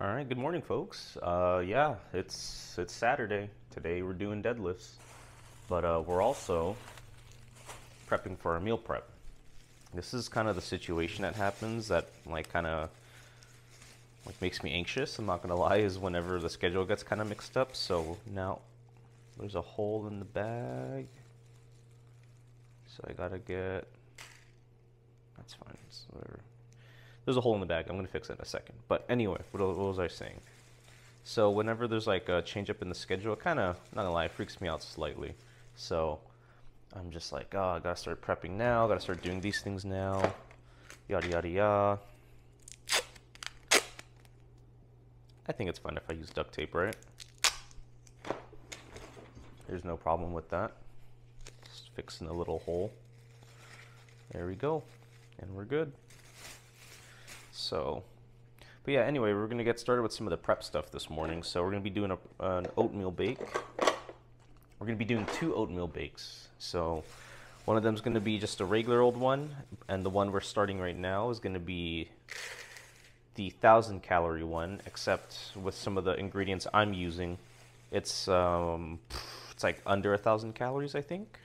All right, good morning, folks. Yeah, it's Saturday. Today we're doing deadlifts, but we're also prepping for our meal prep. This is kind of the situation that happens that kind of makes me anxious. I'm not gonna lie, is whenever the schedule gets kind of mixed up. So now there's a hole in the bag, so I gotta get. That's fine. It's whatever. There's a hole in the bag. I'm gonna fix it in a second. But anyway, what was I saying? So whenever there's like a change up in the schedule, it kind of, not gonna lie, it freaks me out slightly. So I'm just like, oh, I gotta start prepping now, gotta start doing these things now, yada yada yada. I think it's fine if I use duct tape, right? There's no problem with that. Just fixing a little hole. There we go, and we're good. So, but yeah, anyway, we're gonna get started with some of the prep stuff this morning. So we're gonna be doing an oatmeal bake. We're gonna be doing 2 oatmeal bakes. So one of them is gonna be just a regular old one, and the one we're starting right now is gonna be the 1,000-calorie one, except with some of the ingredients I'm using, it's like under 1,000 calories, I think.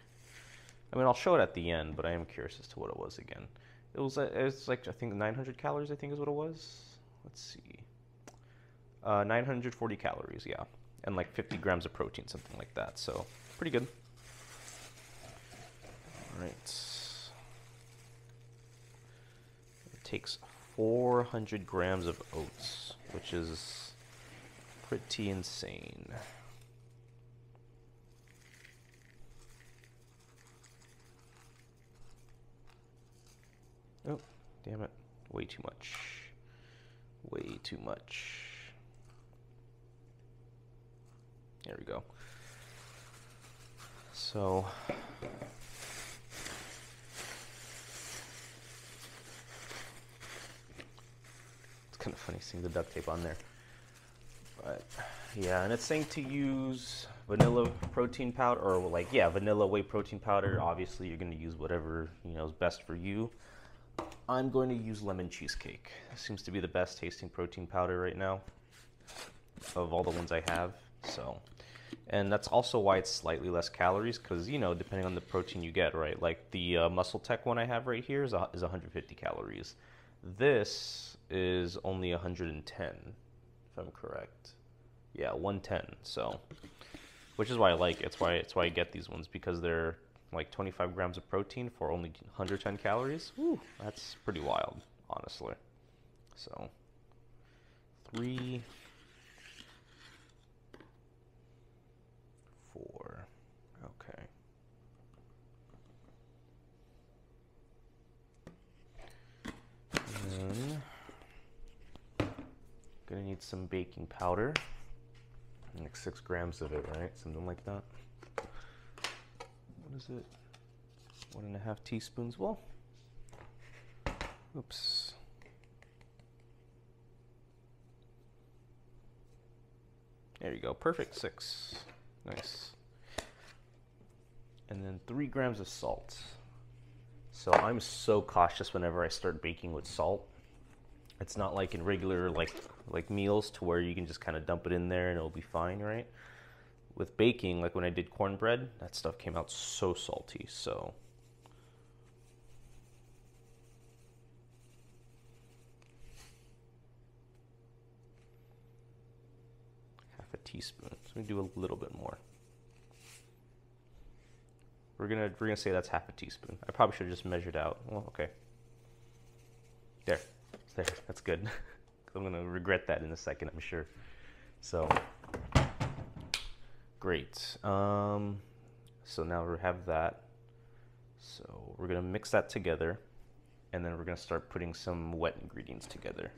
I mean, I'll show it at the end, but I am curious as to what it was again. It's like, I think 900 calories, I think is what it was. Let's see. 940 calories, yeah. And like 50 grams of protein, something like that. So, pretty good. All right. It takes 400 grams of oats, which is pretty insane. Oh, damn it. Way too much. Way too much. There we go. So, it's kind of funny seeing the duct tape on there. But, yeah, and it's saying to use vanilla protein powder, or vanilla whey protein powder. Obviously, you're going to use whatever, is best for you. I'm going to use lemon cheesecake. It seems to be the best tasting protein powder right now of all the ones I have. So, and that's also why it's slightly less calories, because depending on the protein you get, right? Like the Muscle Tech one I have right here is 150 calories. This is only 110, if I'm correct. Yeah, 110. So, which is why I like it. It's why I get these ones, because they're like 25 grams of protein for only 110 calories. Whew, that's pretty wild, honestly. So, 3, 4. Okay. And then, gonna need some baking powder. Like 6 grams of it, right? Something like that. What is it? 1.5 teaspoons. Well, oops. There you go. Perfect. 6. Nice. And then 3 grams of salt. So I'm so cautious whenever I start baking with salt. It's not like in regular like meals to where you can just kind of dump it in there and it'll be fine, right? With baking, like when I did cornbread, that stuff came out so salty. So half a teaspoon. So we do a little bit more. We're gonna say that's half a teaspoon. I probably should have just measured out. Well, okay. There. That's good. I'm gonna regret that in a second, I'm sure. So great. So now we have that. So we're gonna mix that together, and then we're gonna start putting some wet ingredients together.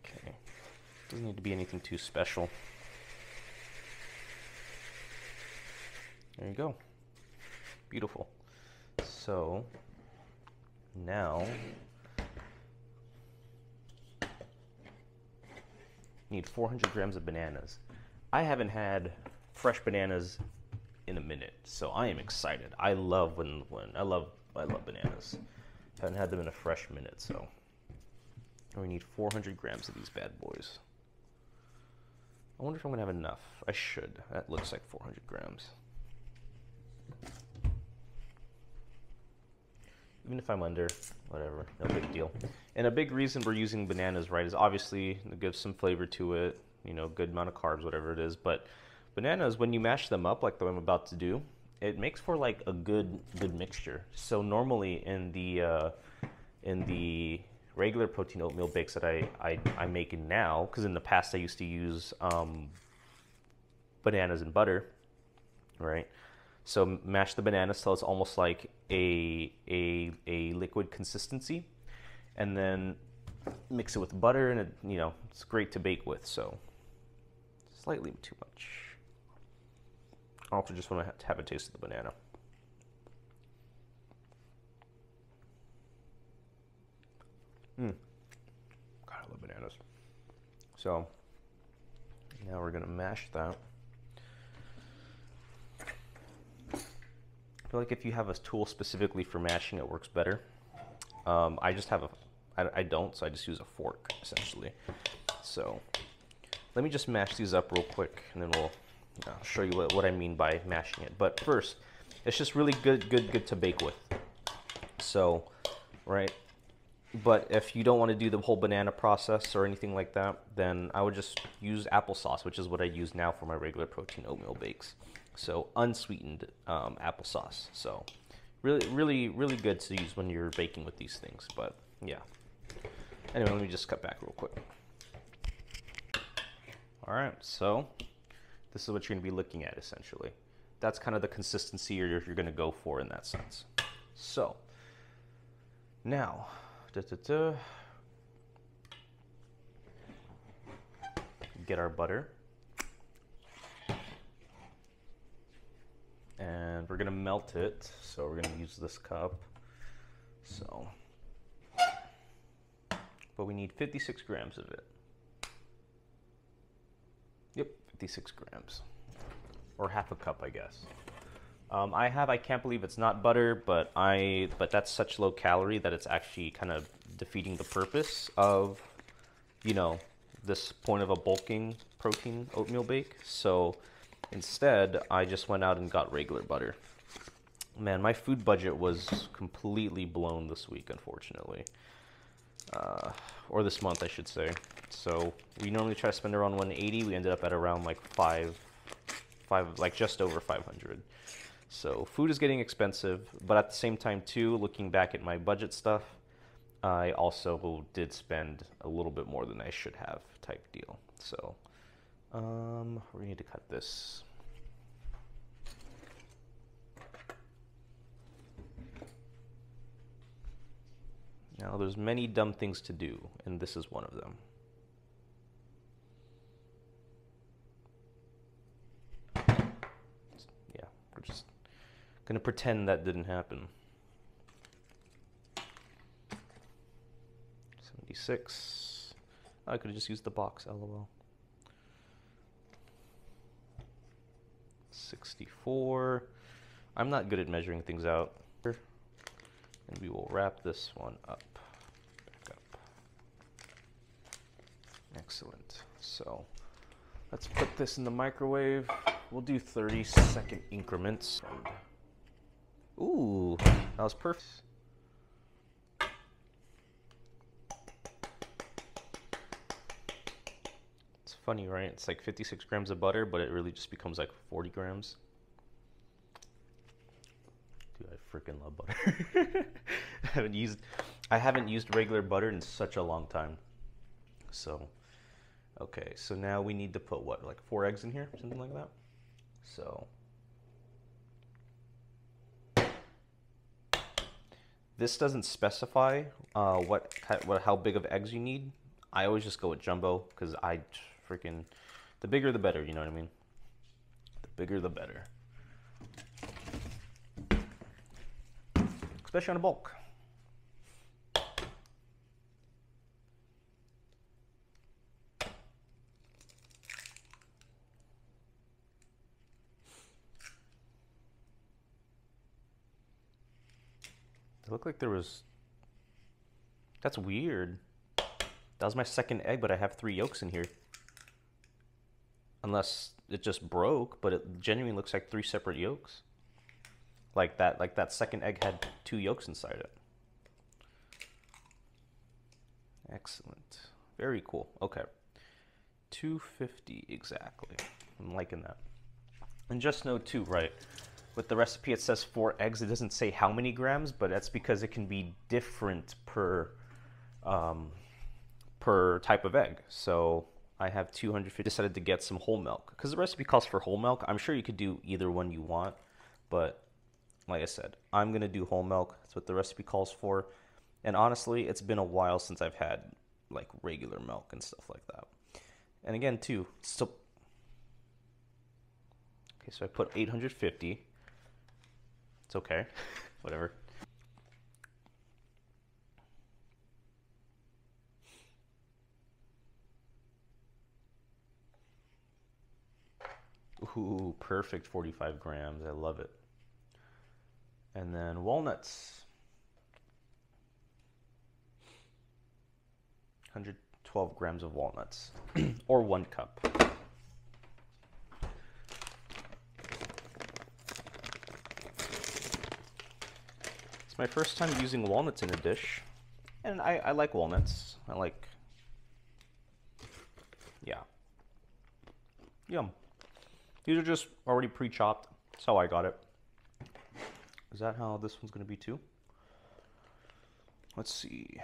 Okay. Doesn't need to be anything too special. There you go. Beautiful. So now need 400 grams of bananas. I haven't had fresh bananas in a minute, so I am excited. I love when I love bananas. Haven't had them in a fresh minute, so we need 400 grams of these bad boys. I wonder if I'm gonna have enough. I should. That looks like 400 grams. Even if I'm under, whatever, no big deal. And a big reason we're using bananas, right, is obviously it gives some flavor to it, you know, good amount of carbs, whatever it is. But bananas, when you mash them up like the way I'm about to do, it makes for like a good mixture. So normally in the regular protein oatmeal bakes that I'm making now, because in the past I used to use bananas and butter, right? So mash the bananas till it's almost like a liquid consistency, and then mix it with butter, and you know, it's great to bake with. So slightly too much. I also just want to have a taste of the banana. God, I love bananas. So now we're gonna mash that. I feel like if you have a tool specifically for mashing, it works better. I just have I don't, so I just use a fork, essentially. So let me just mash these up real quick, and then we'll show you what I mean by mashing it. But first, it's just really good to bake with. So, right? But if you don't want to do the whole banana process or anything like that, then I would just use applesauce, which is what I use now for my regular protein oatmeal bakes. So unsweetened applesauce. So really good to use when you're baking with these things. But yeah. Anyway, let me just cut back real quick. All right, so this is what you're going to be looking at essentially. That's kind of the consistency you're going to go for in that sense. So now, get our butter. And we're gonna melt it, so we're gonna use this cup. So, but we need 56 grams of it. Yep, 56 grams, or half a cup, I guess. I can't believe it's not butter, but that's such low calorie that it's actually kind of defeating the purpose of, you know, this point of a bulking protein oatmeal bake. So instead, I just went out and got regular butter. Man, my food budget was completely blown this week, unfortunately. Or this month, I should say. So we normally try to spend around 180. We ended up at around like like just over 500. So food is getting expensive, but at the same time too, looking back at my budget stuff, I also did spend a little bit more than I should have type deal. So we need to cut this. Now there's many dumb things to do, and this is one of them. Yeah, we're just gonna pretend that didn't happen. 76. I could have just used the box, lol. 64. I'm not good at measuring things out. And we will wrap this one up. Back up. Excellent. So let's put this in the microwave. We'll do 30-second increments. Ooh, that was perfect. It's funny, right? It's like 56 grams of butter, but it really just becomes like 40 grams. Dude, I freaking love butter. I haven't used regular butter in such a long time. So, okay, so now we need to put what, like 4 eggs in here, something like that. So, this doesn't specify how big of eggs you need. I always just go with jumbo because the bigger the better. You know what I mean? The bigger the better. Especially on a bulk. It looked like there was... That's weird. That was my second egg, but I have 3 yolks in here. Unless it just broke, but it genuinely looks like 3 separate yolks. Like that second egg had 2 yolks inside it. Excellent. Very cool. Okay. 250 exactly. I'm liking that. And just note too, right? With the recipe it says 4 eggs. It doesn't say how many grams, but that's because it can be different per type of egg. So I have 250. Decided to get some whole milk because the recipe calls for whole milk. I'm sure you could do either one you want, but like I said, I'm gonna do whole milk. That's what the recipe calls for. And honestly, it's been a while since I've had like regular milk and stuff like that. And again, too, so okay, so I put 850. It's okay, whatever. Ooh, perfect 45 grams. I love it. And then walnuts. 112 grams of walnuts, or 1 cup. It's my first time using walnuts in a dish, and I like walnuts. I like, yeah. Yum. These are just already pre-chopped. That's how I got it. Is that how this one's gonna be too? Let's see.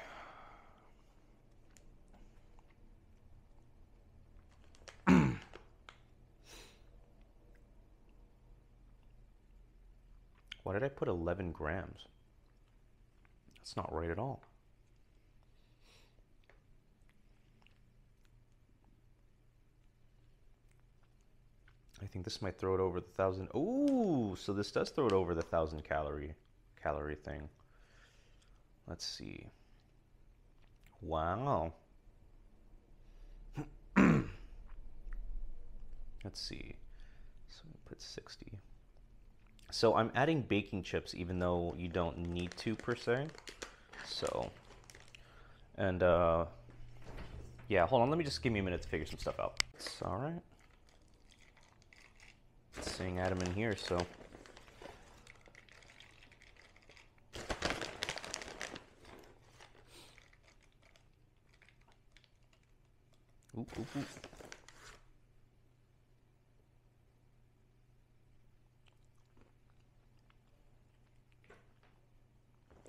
Why did I put 11 grams? That's not right at all. I think this might throw it over the 1,000. Ooh, so this does throw it over the 1,000 calorie thing. Let's see. Wow. Let's see. So we put 60. So I'm adding baking chips even though you don't need to per se. So, and yeah, hold on, let me just give me a minute to figure some stuff out. It's all right. It's saying add them in here, so. Oop, oop, oop.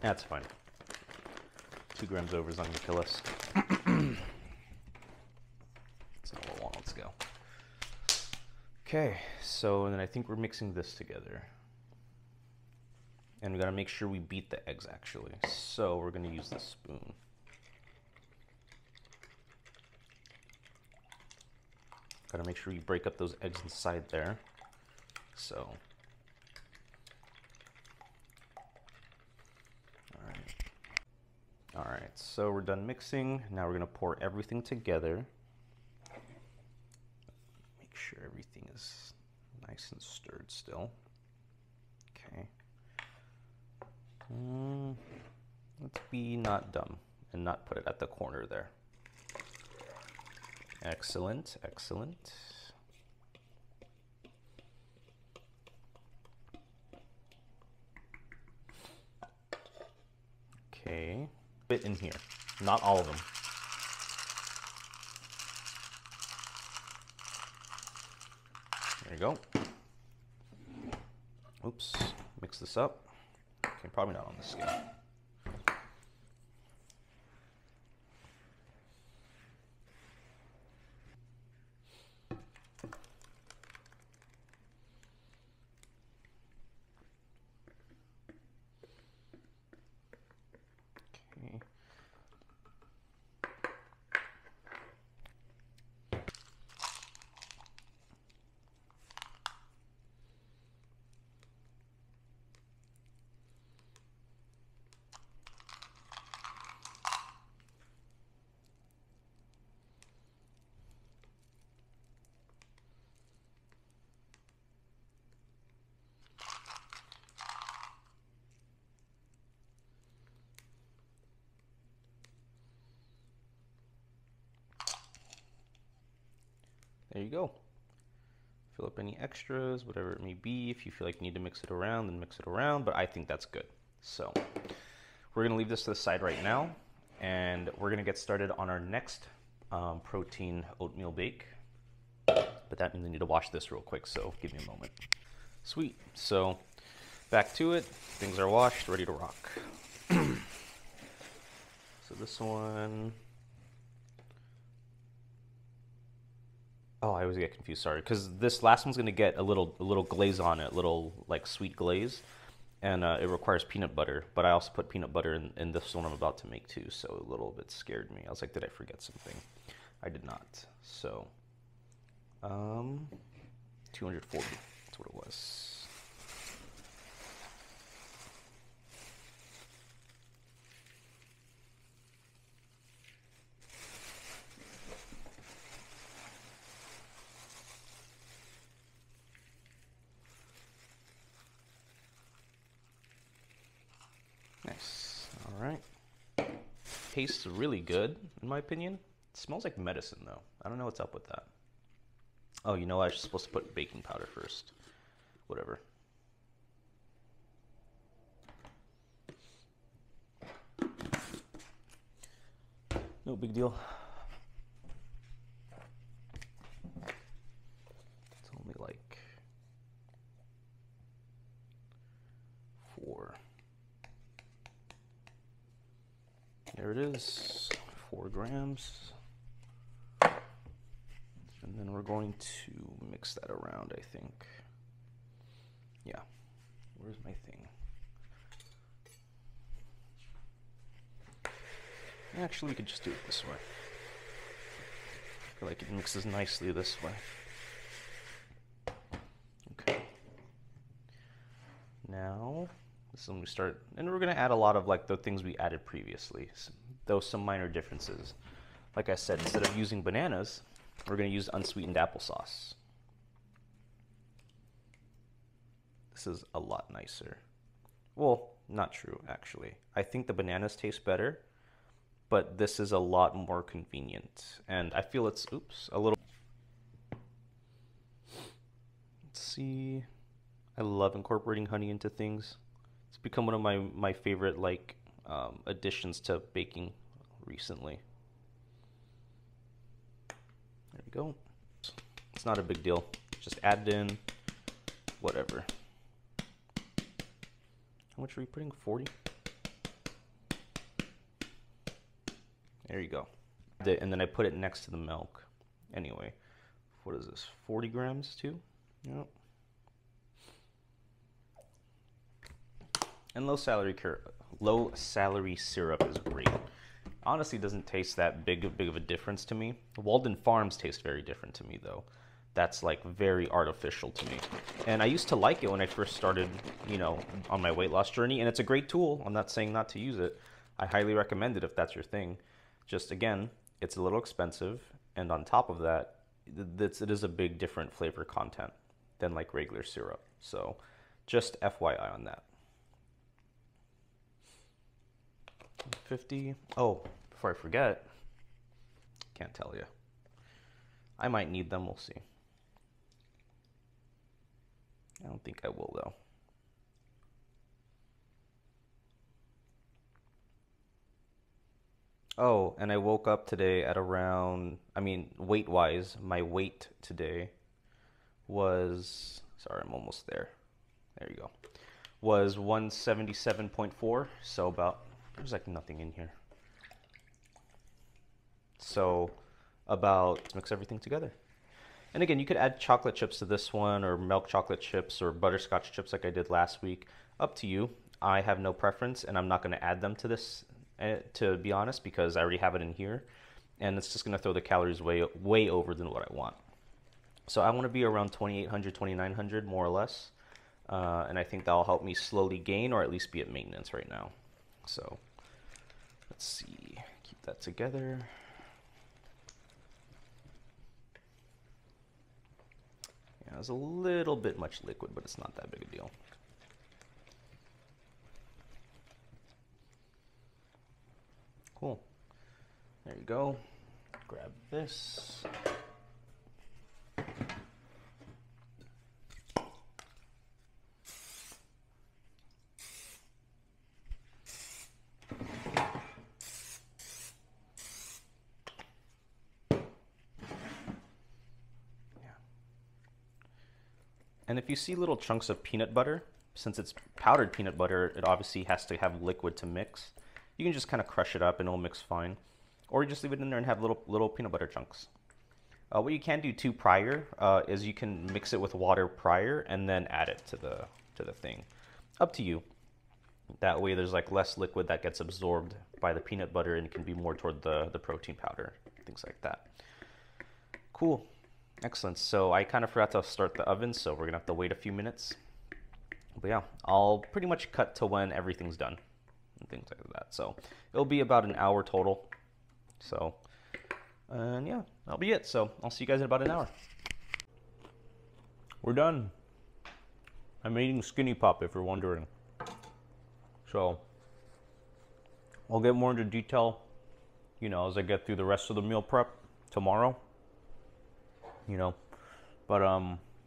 That's fine. 2 grams over is not going to kill us. That's not what I want. Let's go. Okay, so and then I think we're mixing this together. And we got to make sure we beat the eggs actually. So we're going to use this spoon. Got to make sure you break up those eggs inside there. So. All right, so we're done mixing. Now we're gonna pour everything together. Make sure everything is nice and stirred still. Okay. Let's be not dumb and not put it at the corner there. Excellent, excellent. Okay. Fit in here, not all of them. There you go. Oops, mix this up. Okay, probably not on the scale. there you go. Fill up any extras, whatever it may be. If you feel like you need to mix it around, then mix it around, but I think that's good. So we're gonna leave this to the side right now, and we're gonna get started on our next protein oatmeal bake. But that means I need to wash this real quick, so give me a moment. Sweet, so back to it. Things are washed, ready to rock. So this one, oh, I always get confused, sorry, because this last one's gonna get a little glaze on it, little like sweet glaze, and it requires peanut butter. But I also put peanut butter in this one I'm about to make too, so a little bit scared me. I was like, did I forget something? I did not. So, 240. That's what it was. Nice. All right. Tastes really good, in my opinion. It smells like medicine, though. I don't know what's up with that. Oh, you know what? I was supposed to put baking powder first. Whatever. No big deal. It's only like 4. There it is, 4 grams. And then we're going to mix that around, I think. Yeah, where's my thing? Actually, we could just do it this way. I feel like it mixes nicely this way. Okay. Now, this is when we start, and we're gonna add a lot of like the things we added previously, though some minor differences. Like I said, instead of using bananas, we're gonna use unsweetened applesauce. This is a lot nicer. Well, not true, actually. I think the bananas taste better, but this is a lot more convenient. And I feel it's, oops, a little, let's see. I love incorporating honey into things. It's become one of my favorite like additions to baking recently. There we go. It's not a big deal. Just add it in, whatever. How much are we putting? 40? There you go. And then I put it next to the milk. Anyway, what is this? 40 grams too? Yep. And low calorie syrup is great. Honestly, doesn't taste that big of a difference to me. Walden Farms tastes very different to me though. That's like very artificial to me. And I used to like it when I first started, you know, on my weight loss journey, and it's a great tool. I'm not saying not to use it. I highly recommend it if that's your thing. Just again, it's a little expensive, and on top of that, it is a big different flavor content than like regular syrup. So just FYI on that. 50. Oh, before I forget, can't tell you. I might need them, we'll see. I don't think I will though. Oh, and I woke up today at around, I mean, weight-wise, my weight today was, sorry, I'm almost there. There you go. Was 177.4, so about, there's like nothing in here. So about, let's mix everything together. And again, you could add chocolate chips to this one, or milk chocolate chips, or butterscotch chips like I did last week. Up to you. I have no preference, and I'm not going to add them to this, to be honest, because I already have it in here. And it's just going to throw the calories way over than what I want. So I want to be around 2,800, 2,900, more or less. And I think that'll help me slowly gain, or at least be at maintenance right now. So let's see, keep that together. Yeah, it's a little bit much liquid, but it's not that big a deal. Cool. There you go. Grab this. And if you see little chunks of peanut butter, since it's powdered peanut butter, it obviously has to have liquid to mix. You can just kind of crush it up and it'll mix fine. Or you just leave it in there and have little peanut butter chunks. What you can do too prior is you can mix it with water prior and then add it to the thing. Up to you. That way there's like less liquid that gets absorbed by the peanut butter and it can be more toward the protein powder, things like that. Cool. Excellent. So I kind of forgot to start the oven, so we're gonna have to wait a few minutes. But yeah, I'll pretty much cut to when everything's done and things like that. So it'll be about an hour total. So, and yeah, that'll be it. So I'll see you guys in about an hour. We're done. I'm eating Skinny Pop if you're wondering. So I'll get more into detail, you know, as I get through the rest of the meal prep tomorrow. You know, but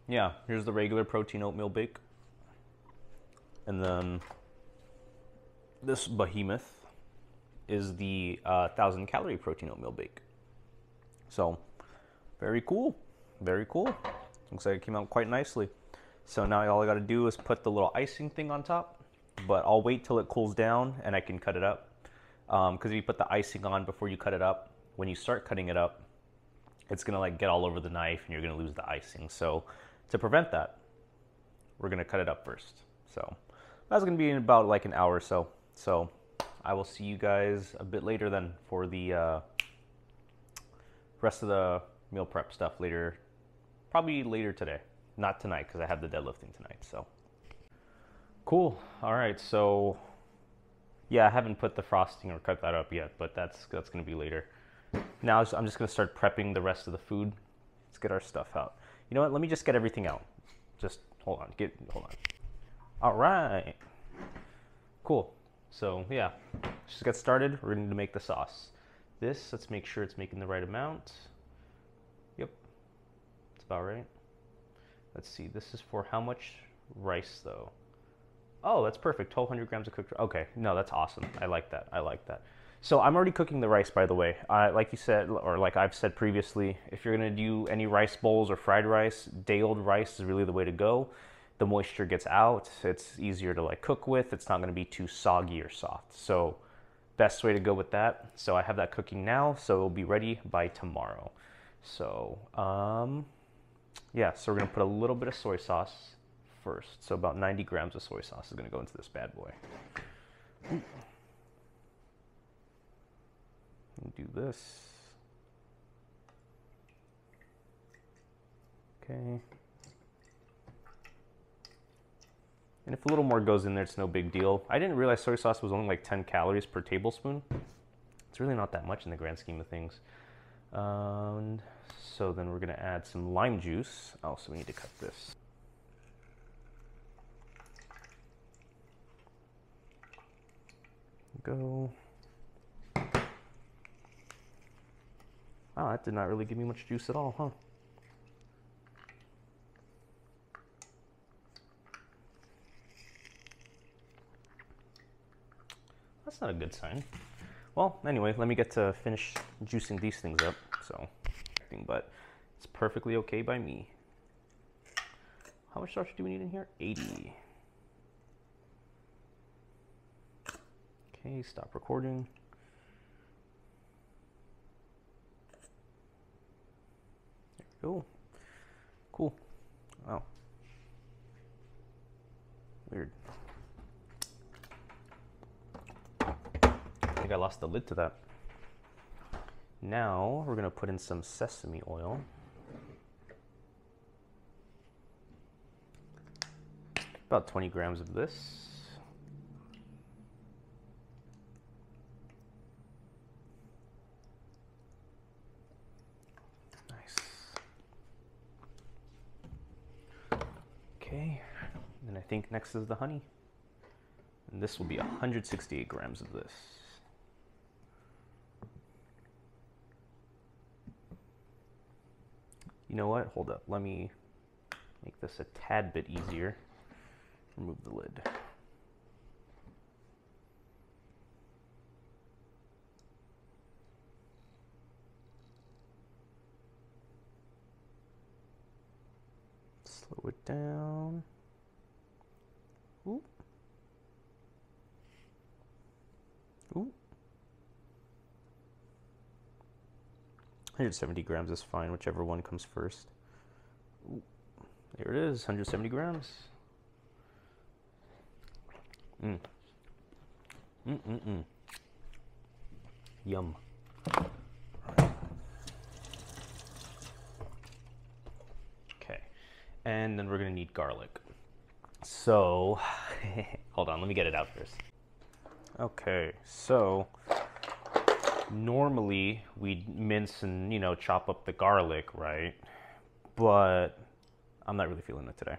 yeah, here's the regular protein oatmeal bake. And then this behemoth is the 1,000-calorie protein oatmeal bake. So very cool, very cool. Looks like it came out quite nicely. So now all I gotta do is put the little icing thing on top, but I'll wait till it cools down and I can cut it up. Because if you put the icing on before you cut it up, when you start cutting it up, it's gonna like get all over the knife and you're gonna lose the icing. So to prevent that, we're gonna cut it up first. So that's gonna be in about like an hour or so. So I will see you guys a bit later then for the rest of the meal prep stuff later, probably later today, not tonight because I have the deadlifting tonight. So cool. All right. So yeah, I haven't put the frosting or cut that up yet, but that's gonna be later. Now I'm just gonna start prepping the rest of the food. Let's get our stuff out. You know what? Let me just get everything out. Just hold on. Hold on. All right. Cool. So yeah, just get started. We're going to make the sauce. Let's make sure it's making the right amount. Yep, it's about right. Let's see. This is for how much rice though? Oh, that's perfect. 1,200 grams of cooked. Okay, no, that's awesome. I like that. I like that. So I'm already cooking the rice, by the way. Like you said, or like I've said previously, if you're gonna do any rice bowls or fried rice, day-old rice is really the way to go. The moisture gets out. It's easier to like cook with. It's not gonna be too soggy or soft. So best way to go with that. So I have that cooking now, so it'll be ready by tomorrow. So yeah, so we're gonna put a little bit of soy sauce first. So about 90 grams of soy sauce is gonna go into this bad boy. Do this. Okay. And if a little more goes in there, it's no big deal. I didn't realize soy sauce was only like 10 calories per tablespoon. It's really not that much in the grand scheme of things. So then we're gonna add some lime juice. Oh, so we need to cut this. Go. Wow, that did not really give me much juice at all, huh? That's not a good sign. Well, anyway, let me get to finish juicing these things up. So, but it's perfectly okay by me. How much starch do we need in here? 80. Okay, stop recording. There we go. Cool. Wow. Weird. I think I lost the lid to that. Now we're gonna put in some sesame oil. About 20 grams of this. Nice. Okay, and then I think next is the honey. And this will be 168 grams of this. You know what? Hold up. Let me make this a tad bit easier. Remove the lid. Slowly Slow it down. Ooh. Ooh. 170 grams is fine, whichever one comes first. Ooh. There it is, 170 grams. Mm. Mm-mm-mm. Yum. Okay, and then we're gonna need garlic. So, hold on, let me get it out first. Okay, so normally we'd mince and, you know, chop up the garlic, right? But I'm not really feeling it today.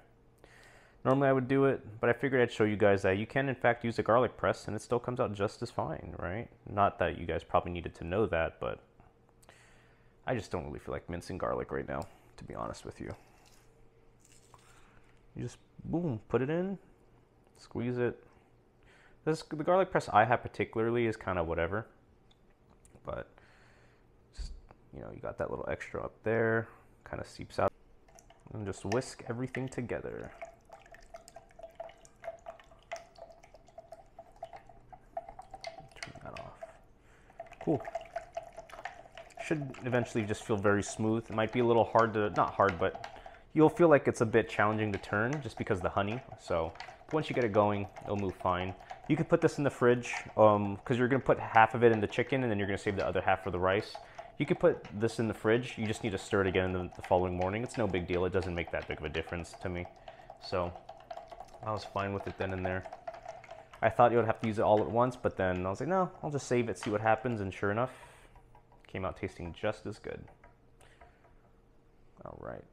Normally I would do it, but I figured I'd show you guys that you can in fact use a garlic press and it still comes out just as fine, right? Not that you guys probably needed to know that, but I just don't really feel like mincing garlic right now, to be honest with you. You just, boom, put it in, squeeze it. The garlic press I have particularly is kind of whatever, but just, you know, you got that little extra up there, kind of seeps out, and just whisk everything together. Cool. Should eventually just feel very smooth. It might be a little hard to, not hard, but you'll feel like it's a bit challenging to turn just because of the honey. So once you get it going, it'll move fine. You could put this in the fridge because you're going to put half of it in the chicken and then you're going to save the other half for the rice. You could put this in the fridge. You just need to stir it again the following morning. It's no big deal. It doesn't make that big of a difference to me. So I was fine with it then and there. I thought you would have to use it all at once, but then I was like, no, I'll just save it, see what happens, and sure enough, it came out tasting just as good. All right.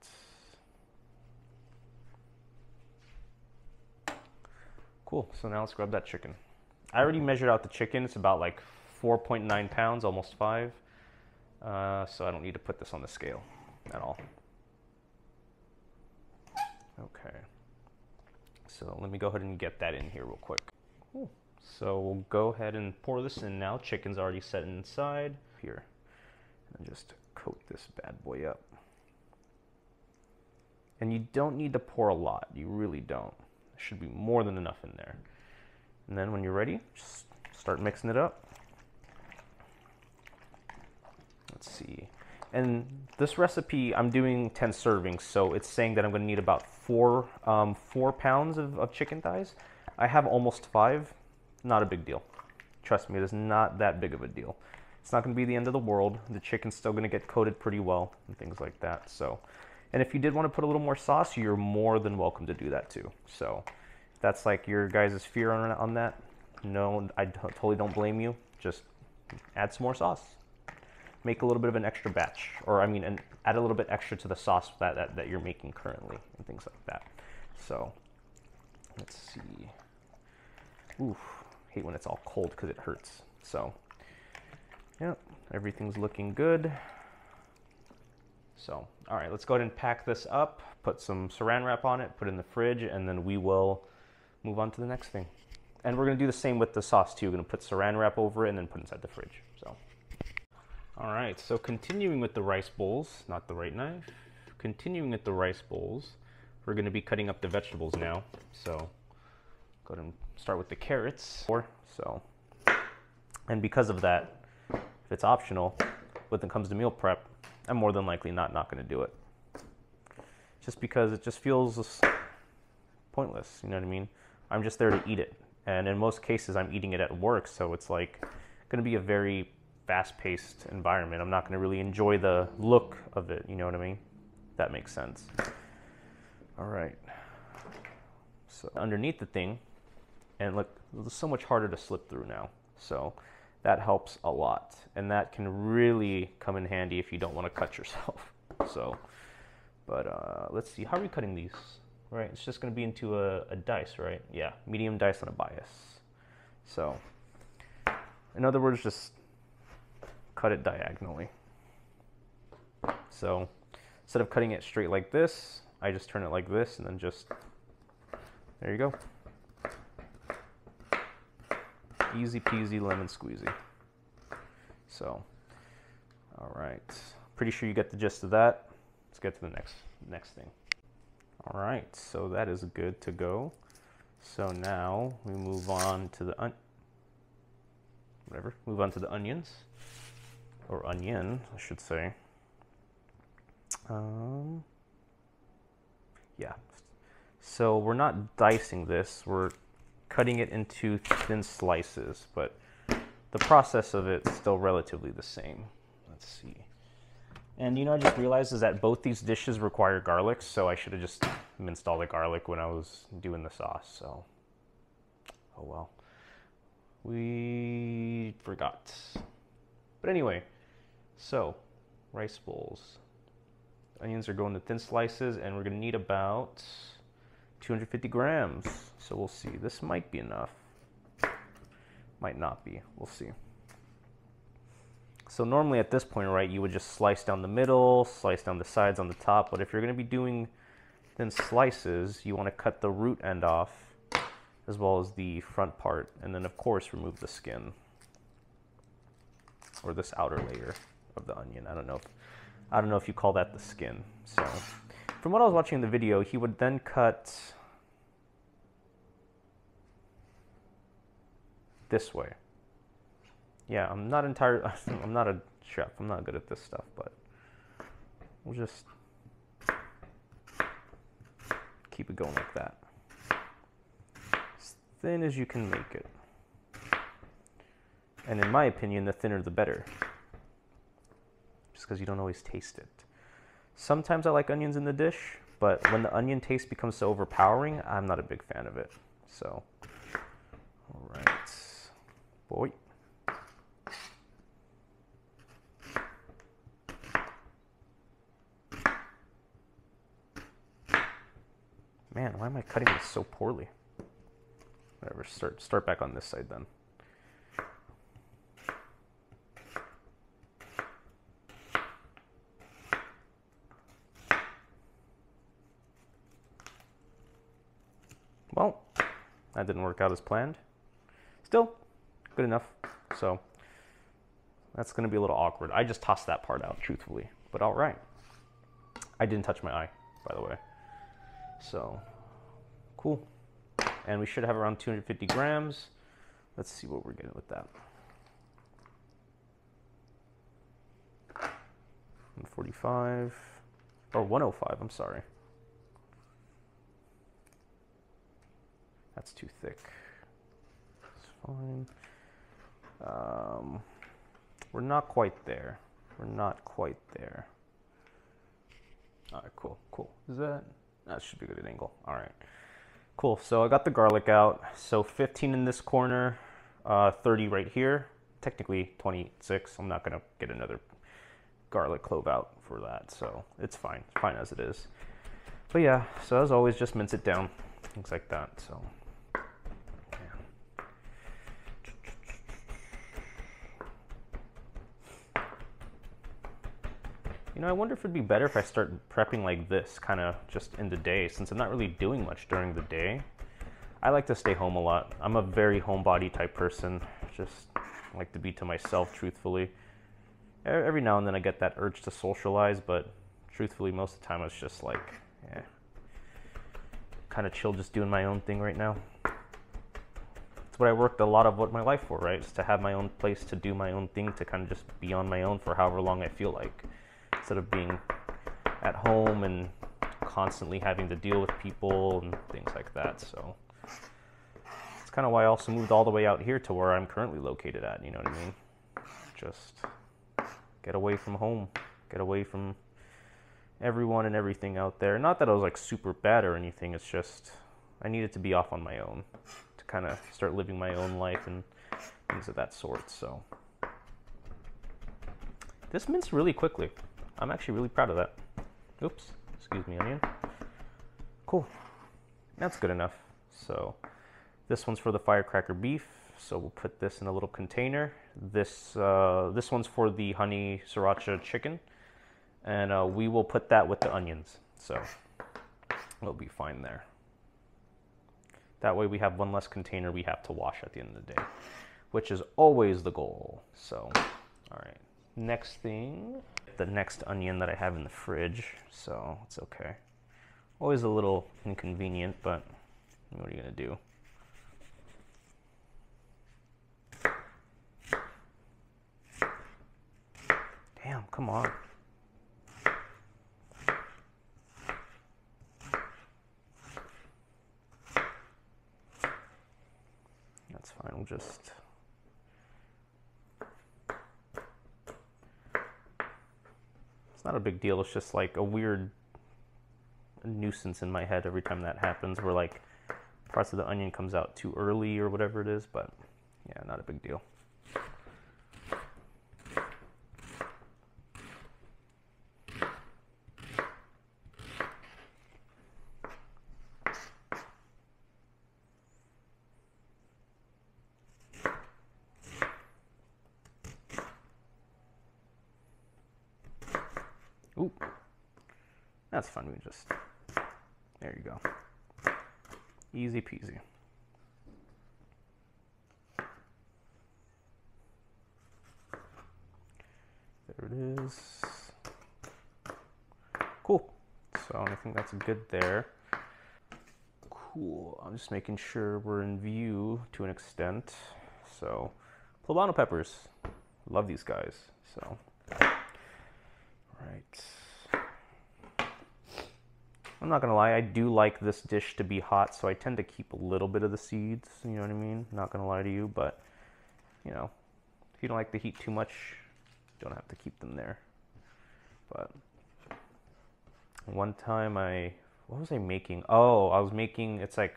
Cool, so now let's grab that chicken. I already measured out the chicken. It's about like 4.9 pounds, almost 5. So I don't need to put this on the scale at all. Okay. So let me go ahead and get that in here real quick. Cool. So we'll go ahead and pour this in now. Chicken's already set inside here. And just coat this bad boy up. And you don't need to pour a lot. You really don't. There should be more than enough in there. And then when you're ready, just start mixing it up. Let's see. And this recipe, I'm doing 10 servings, so it's saying that I'm going to need about 4 pounds of chicken thighs. I have almost 5. Not a big deal. Trust me, it is not that big of a deal. It's not going to be the end of the world. The chicken's still going to get coated pretty well and things like that. So, and if you did want to put a little more sauce, you're more than welcome to do that too. So, if that's like your guys' fear on that, no, I totally don't blame you. Just add some more sauce. Make a little bit of an extra batch, or I mean, add a little bit extra to the sauce that you're making currently and things like that. So, let's see. Oof, hate when it's all cold because it hurts. So, yep, everything's looking good. So, all right, let's go ahead and pack this up, put some saran wrap on it, put it in the fridge, and then we will move on to the next thing. And we're gonna do the same with the sauce too. We're gonna put saran wrap over it and then put it inside the fridge, so. All right, so continuing with the rice bowls, not the right knife. Continuing with the rice bowls, we're gonna be cutting up the vegetables now. So, go ahead and start with the carrots. So, and because of that, if it's optional, when it comes to meal prep, I'm more than likely not gonna do it. Just because it just feels pointless, you know what I mean? I'm just there to eat it. And in most cases, I'm eating it at work, so it's like gonna be a very fast-paced environment. I'm not gonna really enjoy the look of it, you know what I mean? That makes sense. All right. So underneath the thing, and look, it's so much harder to slip through now. So that helps a lot. And that can really come in handy if you don't want to cut yourself. So, but let's see, how are we cutting these? Right, it's just gonna be into a dice, right? Yeah, medium dice on a bias. So, in other words, just cut it diagonally. So, instead of cutting it straight like this, I just turn it like this and then just, there you go. Easy peasy lemon squeezy. So, all right. Pretty sure you get the gist of that. Let's get to the next thing. All right, so that is good to go. So now we move on to the onions, or onion, I should say. Yeah. So we're not dicing this, we're cutting it into thin slices, but the process of it is still relatively the same. Let's see. And I just realized is that both these dishes require garlic, so I should have just minced all the garlic when I was doing the sauce, so oh well. We forgot. But anyway, so rice bowls. Onions are going to thin slices, and we're going to need about 250 grams. So we'll see. This might be enough. Might not be. We'll see. So normally at this point, right, you would just slice down the middle, slice down the sides on the top. But if you're going to be doing thin slices, you want to cut the root end off as well as the front part. And then, of course, remove the skin or this outer layer of the onion. I don't know if you call that the skin. So from what I was watching in the video, he would then cut this way. Yeah, I'm not a chef. I'm not good at this stuff, but we'll just keep it going like that. As thin as you can make it. And in my opinion, the thinner the better. Just because you don't always taste it. Sometimes I like onions in the dish, but when the onion taste becomes so overpowering, I'm not a big fan of it. So, all right. Boy. Man, why am I cutting this so poorly? Whatever, start back on this side then. Well, that didn't work out as planned. Still, good enough. So, that's going to be a little awkward. I just tossed that part out, truthfully. But all right. I didn't touch my eye, by the way. So, cool. And we should have around 250 grams. Let's see what we're getting with that. 145, or 105, I'm sorry. That's too thick. It's fine. We're not quite there. We're not quite there. All right, cool. That should be a good angle. All right, cool. So I got the garlic out. So 15 in this corner, 30 right here. Technically 26. I'm not gonna get another garlic clove out for that, so it's fine. It's fine as it is. But yeah, so as always, just mince it down, things like that. So. I wonder if it'd be better if I start prepping like this, kind of just in the day, since I'm not really doing much during the day. I like to stay home a lot. I'm a very homebody type person. Just like to be to myself, truthfully. Every now and then I get that urge to socialize, but truthfully, most of the time it's just like, kind of chill, just doing my own thing right now. That's what I worked a lot of my life for, right? Is to have my own place, to do my own thing, to kind of just be on my own for however long I feel like. Instead of being at home and constantly having to deal with people and things like that. So it's kind of why I also moved all the way out here to where I'm currently located at, you know what I mean? Just get away from home, get away from everyone and everything out there. Not that I was like super bad or anything, it's just I needed to be off on my own to kind of start living my own life and things of that sort. So this minced really quickly. I'm actually really proud of that. Oops, excuse me, onion. Cool, that's good enough. So this one's for the firecracker beef. So we'll put this in a little container. This one's for the honey sriracha chicken. And we will put that with the onions. So we'll be fine there. That way we have one less container we have to wash at the end of the day, which is always the goal. So, all right. Next thing, the next onion that I have in the fridge, so it's okay. Always a little inconvenient, but what are you going to do? Damn, come on. That's fine, we'll just... It's not a big deal, it's just like a weird nuisance in my head every time that happens, where like parts of the onion comes out too early or whatever it is, but yeah, not a big deal. Ooh, that's fun. We just, there you go. Easy peasy. There it is. Cool. So I think that's good there. Cool. I'm just making sure we're in view to an extent. So, poblano peppers. Love these guys. So, right. I'm not gonna lie, I do like this dish to be hot, so I tend to keep a little bit of the seeds, you know what I mean? Not gonna lie to you, but, you know, if you don't like the heat too much, you don't have to keep them there. But, one time what was I making? Oh, I was making, it's like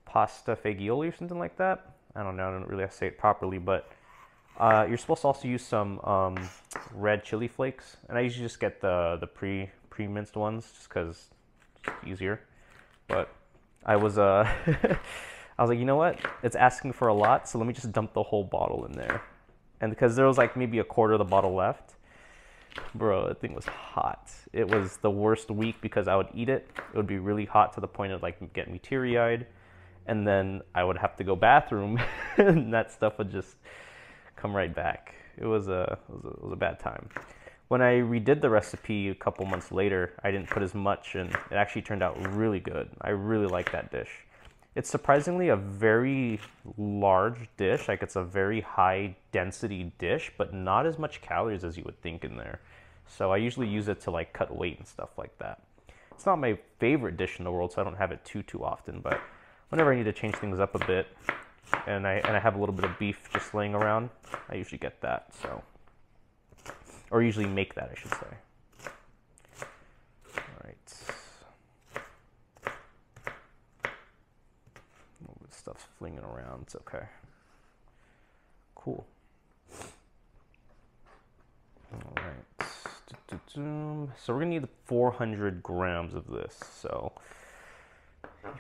pasta fagioli or something like that. I don't know, I don't really have to say it properly, but you're supposed to also use some red chili flakes, and I usually just get the pre-minced ones just because it's easier. But I was I was like, you know what? It's asking for a lot, so let me just dump the whole bottle in there. And because there was like maybe a quarter of the bottle left, bro, that thing was hot. It was the worst week because I would eat it. It would be really hot to the point of like getting me teary-eyed, and then I would have to go bathroom, and that stuff would just come right back. It was a bad time. When I redid the recipe a couple months later, I didn't put as much, and it actually turned out really good. I really like that dish. It's surprisingly a very large dish, like it's a very high density dish, but not as much calories as you would think in there. So I usually use it to like cut weight and stuff like that. It's not my favorite dish in the world, so I don't have it too often, but whenever I need to change things up a bit, and I have a little bit of beef just laying around, I usually get that, so. Or usually make that, I should say. All right. Stuff's flinging around, it's okay. Cool. All right. So we're gonna need 400 grams of this. So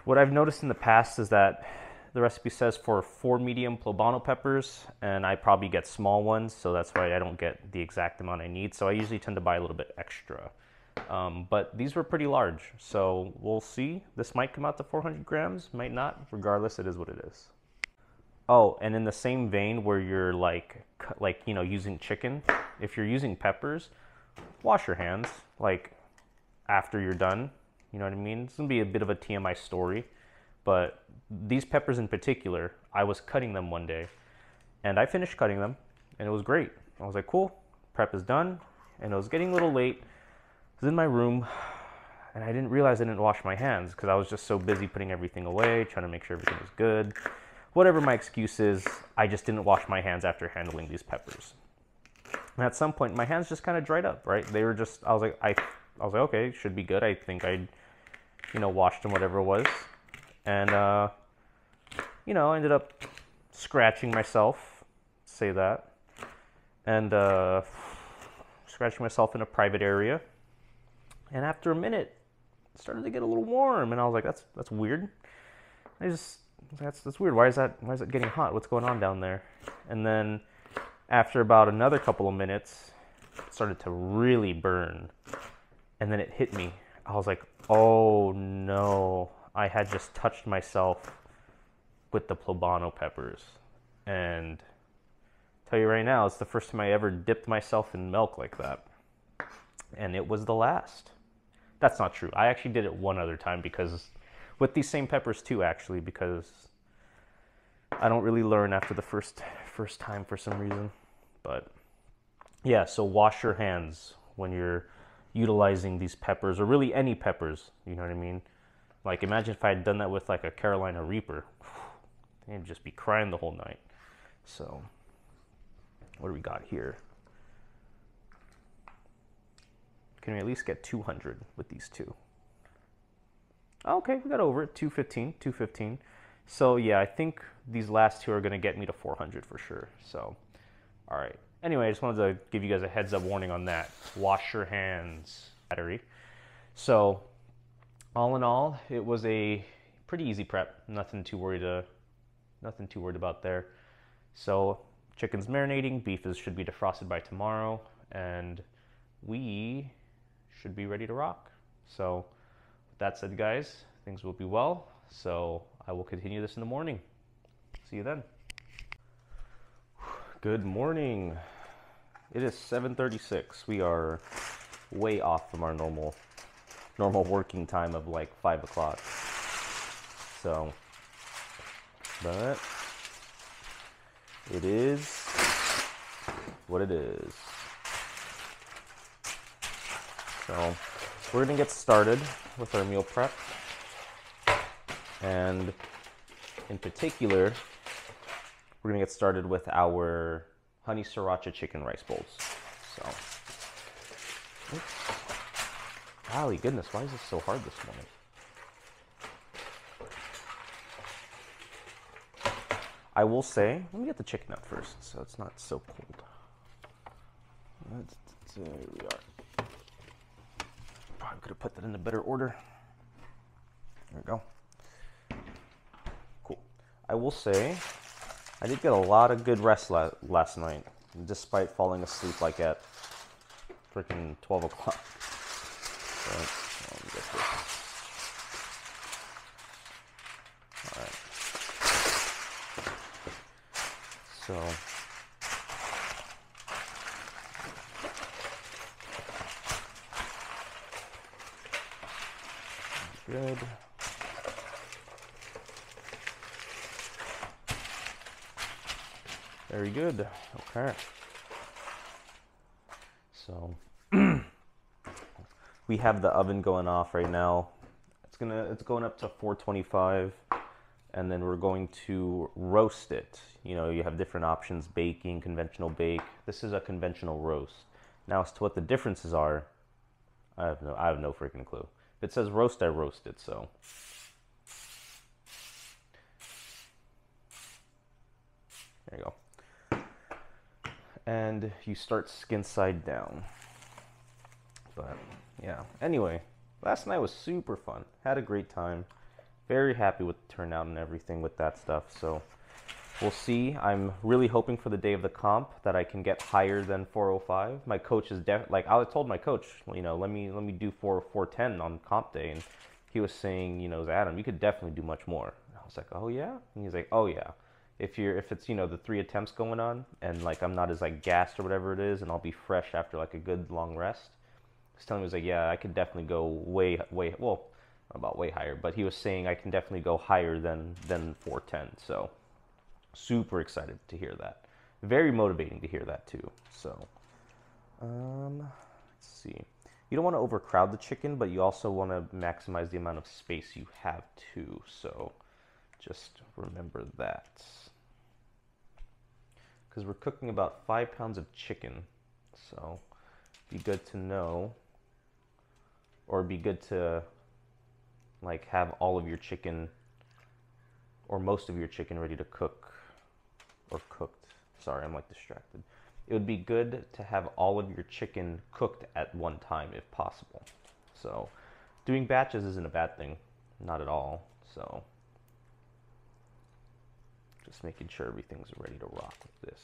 what I've noticed in the past is that the recipe says for 4 medium poblano peppers, and I probably get small ones, so that's why I don't get the exact amount I need. So I usually tend to buy a little bit extra. But these were pretty large, so we'll see. This might come out to 400 grams, might not. Regardless, it is what it is. Oh, and in the same vein where you're like you know, using chicken, if you're using peppers, wash your hands, like, after you're done. You know what I mean? It's gonna be a bit of a TMI story, but these peppers in particular, I was cutting them one day, and I finished cutting them, and it was great. I was like, cool, prep is done, and it was getting a little late. I was in my room, and I didn't realize I didn't wash my hands because I was just so busy putting everything away, trying to make sure everything was good. Whatever my excuse is, I just didn't wash my hands after handling these peppers. And at some point, my hands just kind of dried up, right? They were just, I was like, okay, should be good. I think I'd, you know, washed them, whatever it was. And, you know, I ended up scratching myself, say that, and scratching myself in a private area. And after a minute, it started to get a little warm, and I was like, that's weird. That's weird. Why is it getting hot? What's going on down there? And then after about another couple of minutes, it started to really burn. And then it hit me. I was like, oh no, I had just touched myself with the poblano peppers. And I'll tell you right now, it's the first time I ever dipped myself in milk like that. And it was the last. That's not true. I actually did it one other time because with these same peppers too, actually, because I don't really learn after the first time for some reason. But yeah, so wash your hands when you're utilizing these peppers, or really any peppers, you know what I mean? Like imagine if I had done that with like a Carolina Reaper. They'd just be crying the whole night. So what do we got here? Can we at least get 200 with these two? Okay, we got over it. 215, 215. So yeah, I think these last two are going to get me to 400 for sure. So, all right. Anyway, I just wanted to give you guys a heads up warning on that. Wash your hands. Battery. So, all in all, it was a pretty easy prep. Nothing too worried about there. So, chicken's marinating. Beef should be defrosted by tomorrow, and we should be ready to rock. So, with that said, guys, things will be well. So I will continue this in the morning. See you then. Good morning. It is 7:36. We are way off from our normal working time of like 5 o'clock. So, but it is what it is. So we're gonna get started with our meal prep, and in particular, we're gonna get started with our honey sriracha chicken rice bowls. So, oops. Golly goodness, why is this so hard this morning? I will say, let me get the chicken out first, so it's not so cold. There we are. Probably could have put that in a better order. There we go. Cool. I will say, I did get a lot of good rest last night, despite falling asleep like at freaking 12 o'clock. So, let me get this. Alright. So, good. Very good. Okay. So we have the oven going off right now. It's going up to 425, and then we're going to roast it. You know, you have different options: baking, conventional bake. This is a conventional roast. Now, as to what the differences are, I have no freaking clue. If it says roast, I roast it. So. There you go. And you start skin side down. But yeah, anyway, last night was super fun. Had a great time. Very happy with the turnout and everything with that stuff. So we'll see. I'm really hoping for the day of the comp that I can get higher than 405. My coach is like, I told my coach, you know, let me do 410 on comp day, and he was saying, you know, Adam, you could definitely do much more. And I was like, oh yeah? And he's like, oh yeah. If it's, you know, the 3 attempts going on, and like I'm not as like gassed or whatever it is, and I'll be fresh after like a good long rest. He's telling me, he was like, yeah, I could definitely go way, well, not about way higher, but he was saying I can definitely go higher than 410. So super excited to hear that. Very motivating to hear that too. So let's see. You don't want to overcrowd the chicken, but you also want to maximize the amount of space you have too. So just remember that. Because we're cooking about 5 pounds of chicken, so be good to know, or be good to like have all of your chicken or most of your chicken ready to cook, or cooked. Sorry, I'm like distracted. It would be good to have all of your chicken cooked at one time if possible. So doing batches isn't a bad thing, not at all. So just making sure everything's ready to rock with this.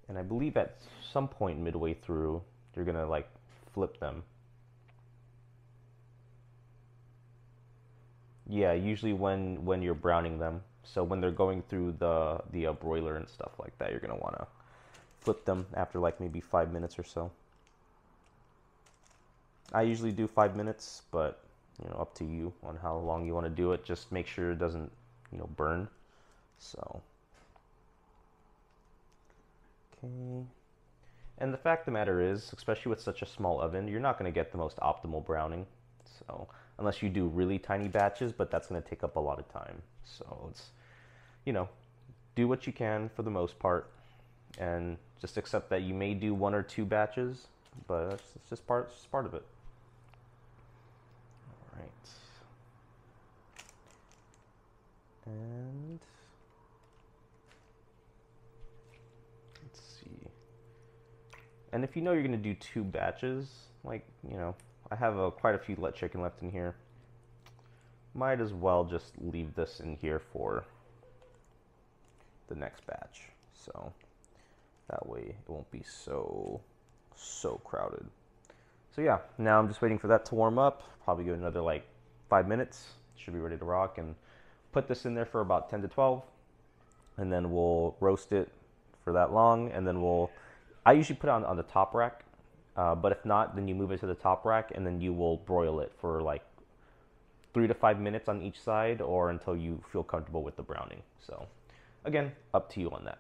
And I believe at some point midway through, you're gonna like flip them. Yeah, usually when you're browning them. So when they're going through the broiler and stuff like that, you're gonna wanna flip them after like maybe 5 minutes or so. I usually do 5 minutes, but you know, up to you on how long you want to do it. Just make sure it doesn't, you know, burn. So, okay. And the fact of the matter is, especially with such a small oven, you're not going to get the most optimal browning. So, unless you do really tiny batches, but that's going to take up a lot of time. So, it's, you know, do what you can for the most part, and just accept that you may do 1 or 2 batches, but it's just part of it. All right. And let's see. And if you know you're going to do 2 batches, like, you know, I have quite a few chicken left in here. Might as well just leave this in here for the next batch. So that way it won't be so crowded. So yeah, now I'm just waiting for that to warm up. Probably give it another like 5 minutes. Should be ready to rock, and put this in there for about 10 to 12. And then we'll roast it for that long, and then I usually put it on the top rack. But if not, then you move it to the top rack, and then you will broil it for like 3 to 5 minutes on each side, or until you feel comfortable with the browning. So again, up to you on that.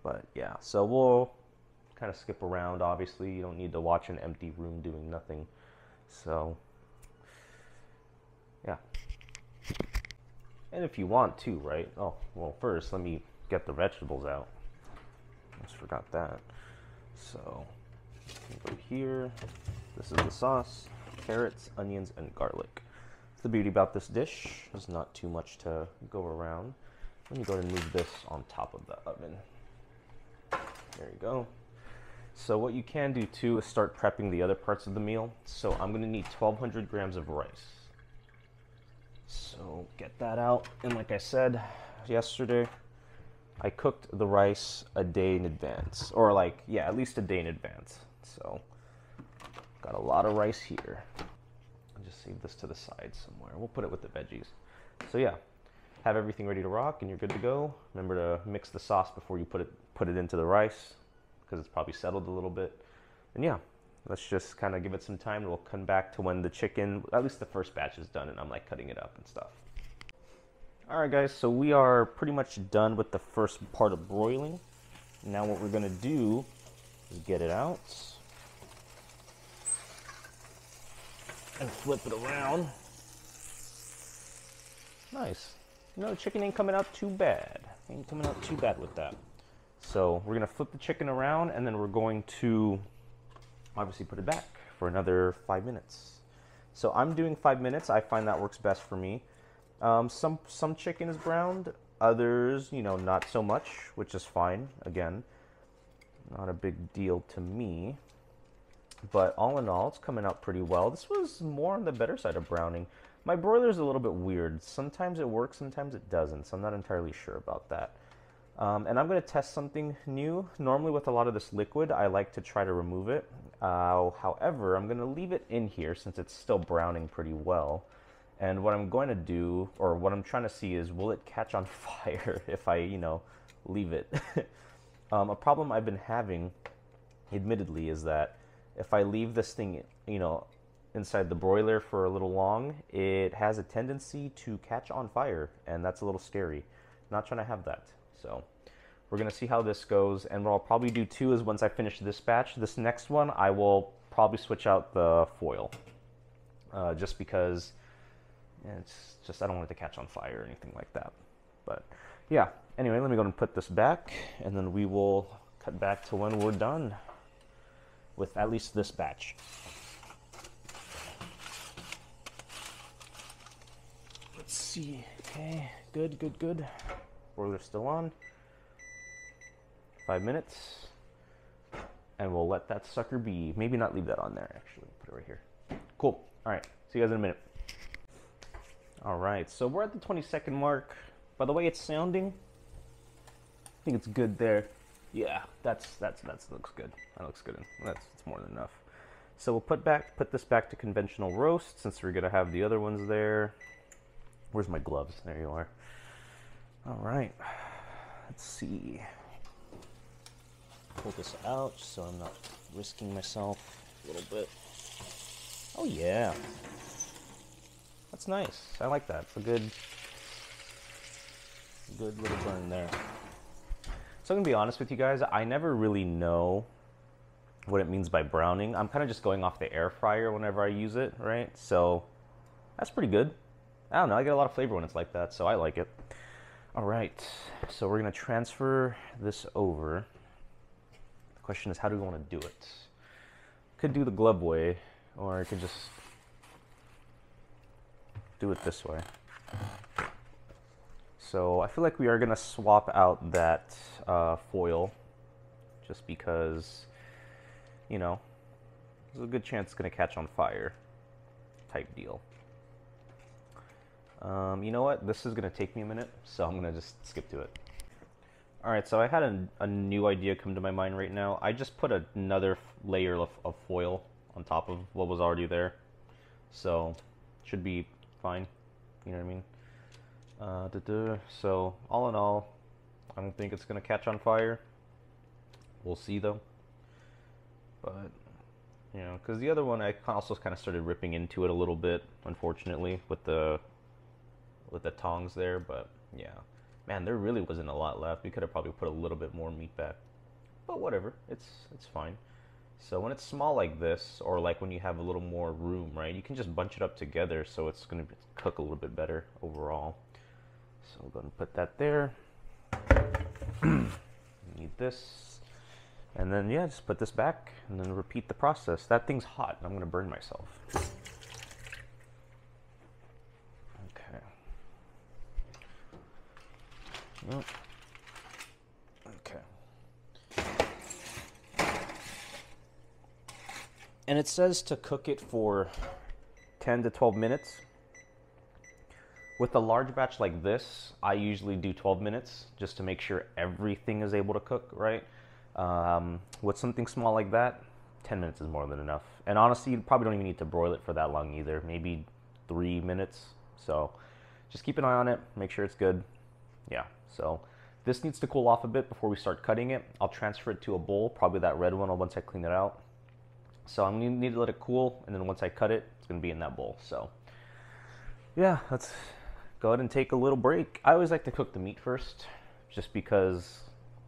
But yeah, so we'll kind of skip around. Obviously, you don't need to watch an empty room doing nothing. So yeah. And if you want to, right? Oh, well, first let me get the vegetables out. Almost forgot that. So go here. This is the sauce: carrots, onions, and garlic. The beauty about this dish is not too much to go around. Let me go ahead and move this on top of the oven. There you go. So what you can do too is start prepping the other parts of the meal. So I'm going to need 1,200 grams of rice. So get that out. And like I said yesterday, I cooked the rice a day in advance. Or like, yeah, at least a day in advance. So got a lot of rice here. I'll just save this to the side somewhere. We'll put it with the veggies. So yeah, have everything ready to rock and you're good to go. Remember to mix the sauce before you put it into the rice, because it's probably settled a little bit. And yeah, let's just kind of give it some time, and we'll come back to when the chicken, at least the first batch, is done and I'm like cutting it up and stuff. Alright guys, so we are pretty much done with the first part of broiling. Now what we're going to do is get it out and flip it around. Nice. You know, the chicken ain't coming out too bad. Ain't coming out too bad with that. So we're going to flip the chicken around, and then we're going to obviously put it back for another 5 minutes. So I'm doing 5 minutes. I find that works best for me. Some chicken is browned, others, you know, not so much, which is fine. Again, not a big deal to me. But all in all, it's coming out pretty well. This was more on the better side of browning. My broiler's a little bit weird. Sometimes it works, sometimes it doesn't. So I'm not entirely sure about that. And I'm going to test something new. Normally with a lot of this liquid, I like to try to remove it. However, I'm going to leave it in here since it's still browning pretty well. And what I'm going to do, or what I'm trying to see, is will it catch on fire if I, you know, leave it? A problem I've been having, admittedly, is that if I leave this thing, you know, inside the broiler for a little long, it has a tendency to catch on fire, and that's a little scary. Not trying to have that. So we're going to see how this goes, and what I'll probably do too is once I finish this batch, this next one, I will probably switch out the foil. Just because it's just, I don't want it to catch on fire or anything like that. But yeah, anyway, let me go and put this back, and then we will cut back to when we're done with at least this batch. Let's see. Okay, good, good, good. Broiler's still on. 5 minutes. And we'll let that sucker be. Maybe not leave that on there, actually. Put it right here. Cool. All right. See you guys in a minute. All right. So we're at the 20-second mark. By the way it's sounding, I think it's good there. Yeah, that looks good. That looks good. That's more than enough. So we'll put this back to conventional roast since we're gonna have the other ones there. Where's my gloves? There you are. All right. Let's see. Pull this out so I'm not risking myself a little bit. Oh yeah. That's nice. I like that. It's a good little burn there. So I'm gonna be honest with you guys, I never really know what it means by browning. I'm kind of just going off the air fryer whenever I use it, right? So that's pretty good. I don't know, I get a lot of flavor when it's like that, so I like it. All right, so we're gonna transfer this over. The question is, how do we want to do it? Could do the glove way, or I could just do it this way. So I feel like we are gonna swap out that foil, just because, you know, there's a good chance it's gonna catch on fire, type deal. You know what? This is gonna take me a minute, so I'm gonna just skip to it. All right, so I had a new idea come to my mind right now. I just put another layer of foil on top of what was already there, so should be fine. You know what I mean? So all in all, I don't think it's gonna catch on fire. We'll see though. But you know, because the other one I also kind of started ripping into it a little bit, unfortunately, with the tongs there. But yeah, man, there really wasn't a lot left. We could have probably put a little bit more meat back, but whatever, it's fine. So when it's small like this, or like when you have a little more room, right, you can just bunch it up together, so it's gonna cook a little bit better overall. So I'm gonna put that there. Need this, and then yeah, just put this back, and then repeat the process. That thing's hot, and I'm gonna burn myself. Okay. And it says to cook it for 10 to 12 minutes. With a large batch like this, I usually do 12 minutes just to make sure everything is able to cook, right? With something small like that, 10 minutes is more than enough. And honestly, you probably don't even need to broil it for that long either. Maybe 3 minutes. So just keep an eye on it, make sure it's good. Yeah, so this needs to cool off a bit before we start cutting it. I'll transfer it to a bowl, probably that red one, once I clean it out. So I'm gonna need to let it cool, and then once I cut it, it's gonna be in that bowl. So yeah, let's go ahead and take a little break. I always like to cook the meat first, just because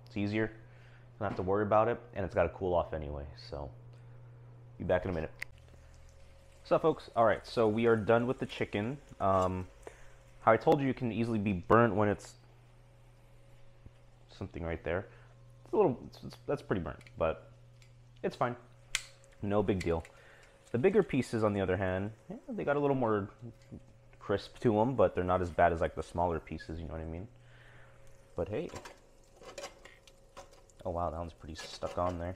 it's easier. Don't have to worry about it, and it's gotta cool off anyway. So be back in a minute. What's up, folks? All right, so we are done with the chicken. How I told you, it can easily be burnt when it's something right there. It's a little, that's pretty burnt, but it's fine. No big deal. The bigger pieces, on the other hand, yeah, they got a little more crisp to them, but they're not as bad as like the smaller pieces, you know what I mean? But hey. Oh wow, that one's pretty stuck on there.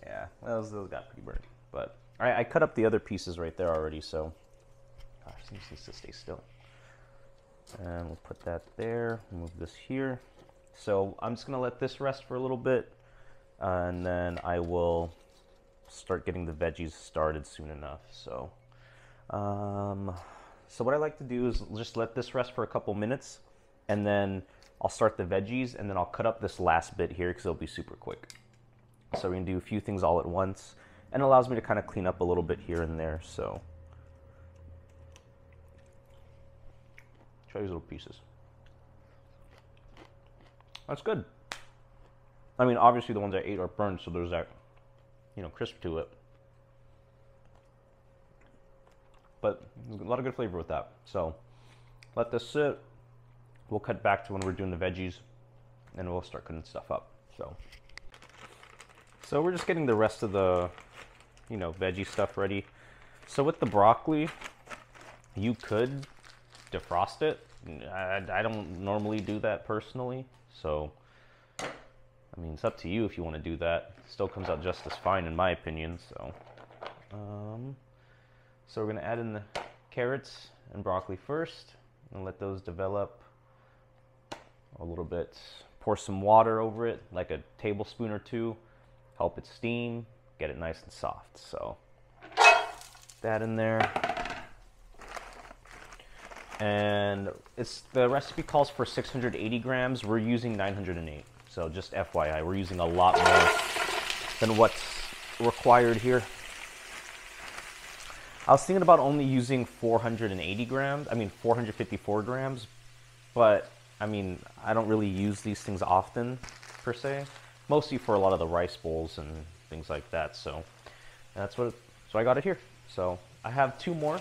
Yeah, those got pretty burnt. But alright, I cut up the other pieces right there already, so gosh, this needs to stay still. And we'll put that there, move this here. So I'm just gonna let this rest for a little bit, and then I will start getting the veggies started soon enough. So so what I like to do is just let this rest for a couple minutes, and then I'll start the veggies, and then I'll cut up this last bit here because it'll be super quick. So we're gonna do a few things all at once, and it allows me to kind of clean up a little bit here and there. So try these little pieces. That's good. I mean, obviously the ones I ate are burned, so there's that, you know, crisp to it. But there's a lot of good flavor with that. So let this sit. We'll cut back to when we're doing the veggies, and we'll start cutting stuff up. So we're just getting the rest of the, you know, veggie stuff ready. So with the broccoli, you could defrost it. I don't normally do that personally, so I mean, it's up to you if you want to do that. It still comes out just as fine in my opinion. So so we're gonna add in the carrots and broccoli first and let those develop a little bit. Pour some water over it, like a tablespoon or two, help it steam, get it nice and soft. So that in there. And the recipe calls for 680 grams. We're using 908. So just FYI, we're using a lot more than what's required here. I was thinking about only using 480 grams, 454 grams, but I mean, I don't really use these things often, per se. Mostly for a lot of the rice bowls and things like that, so so I got it here. So I have 2 more.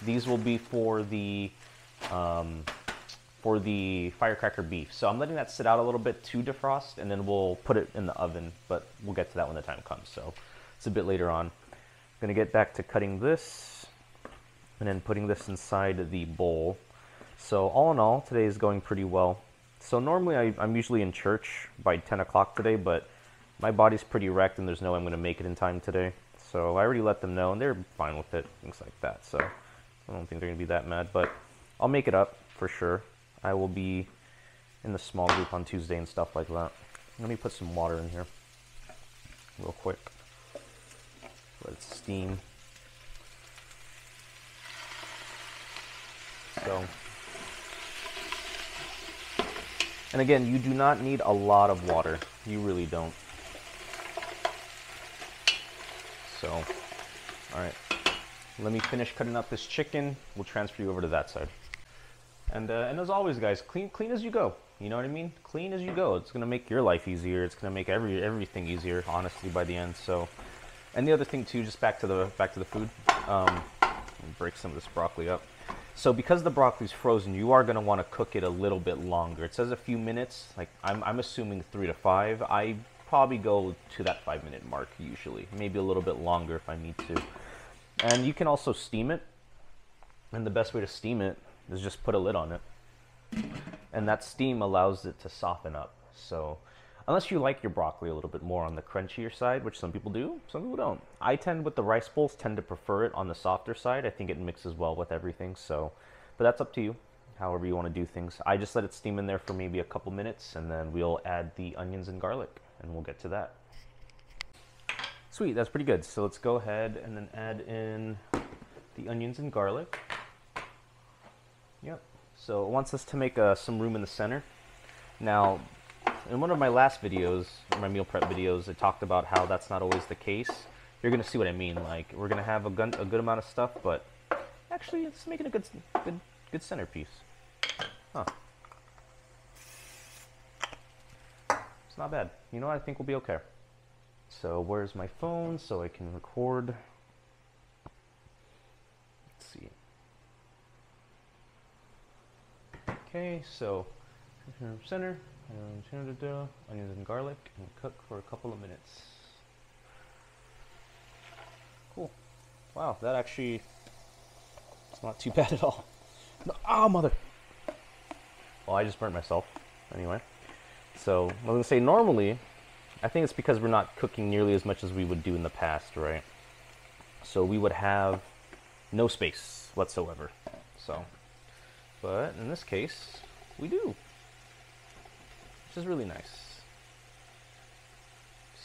These will be for the firecracker beef. So I'm letting that sit out a little bit to defrost, and then we'll put it in the oven, but we'll get to that when the time comes. So it's a bit later on. I'm gonna get back to cutting this and then putting this inside the bowl. So all in all, today is going pretty well. So normally I'm usually in church by 10 o'clock today, but my body's pretty wrecked and there's no way I'm gonna make it in time today. So I already let them know and they're fine with it, things like that. So I don't think they're gonna be that mad, but I'll make it up for sure. I will be in the small group on Tuesday and stuff like that. Let me put some water in here real quick. Let it steam. So, and again, you do not need a lot of water. You really don't. So, all right. Let me finish cutting up this chicken. We'll transfer you over to that side. And as always, guys, clean as you go. You know what I mean? Clean as you go. It's gonna make your life easier. It's gonna make everything easier, honestly, by the end. So. And the other thing too, just back to the food, break some of this broccoli up. So because the broccoli's frozen, you are gonna want to cook it a little bit longer. It says a few minutes, like I'm assuming 3 to 5. I probably go to that 5-minute mark usually, maybe a little bit longer if I need to. And you can also steam it, and the best way to steam it is just put a lid on it. And that steam allows it to soften up. So. Unless you like your broccoli a little bit more on the crunchier side, which some people do, some people don't. I tend, with the rice bowls, tend to prefer it on the softer side. I think it mixes well with everything, so. But that's up to you, however you want to do things. I just let it steam in there for maybe a couple minutes, and then we'll add the onions and garlic, and we'll get to that. Sweet, that's pretty good. So let's go ahead and then add in the onions and garlic. Yep, so it wants us to make some room in the center. Now, in one of my last videos, my meal prep videos, I talked about how that's not always the case. You're gonna see what I mean. Like, we're gonna have a good amount of stuff, but actually, it's making a good centerpiece. Huh? It's not bad. You know what? I think we'll be okay. So, where's my phone so I can record? Let's see. Okay, so center. Onions and garlic, and cook for a couple of minutes. Cool. Wow, that actually, it's not too bad at all. No, oh, mother! Well, I just burnt myself. Anyway. So, I was going to say, normally, I think it's because we're not cooking nearly as much as we would do in the past, right? So we would have no space whatsoever. So, but in this case, we do. Which is really nice.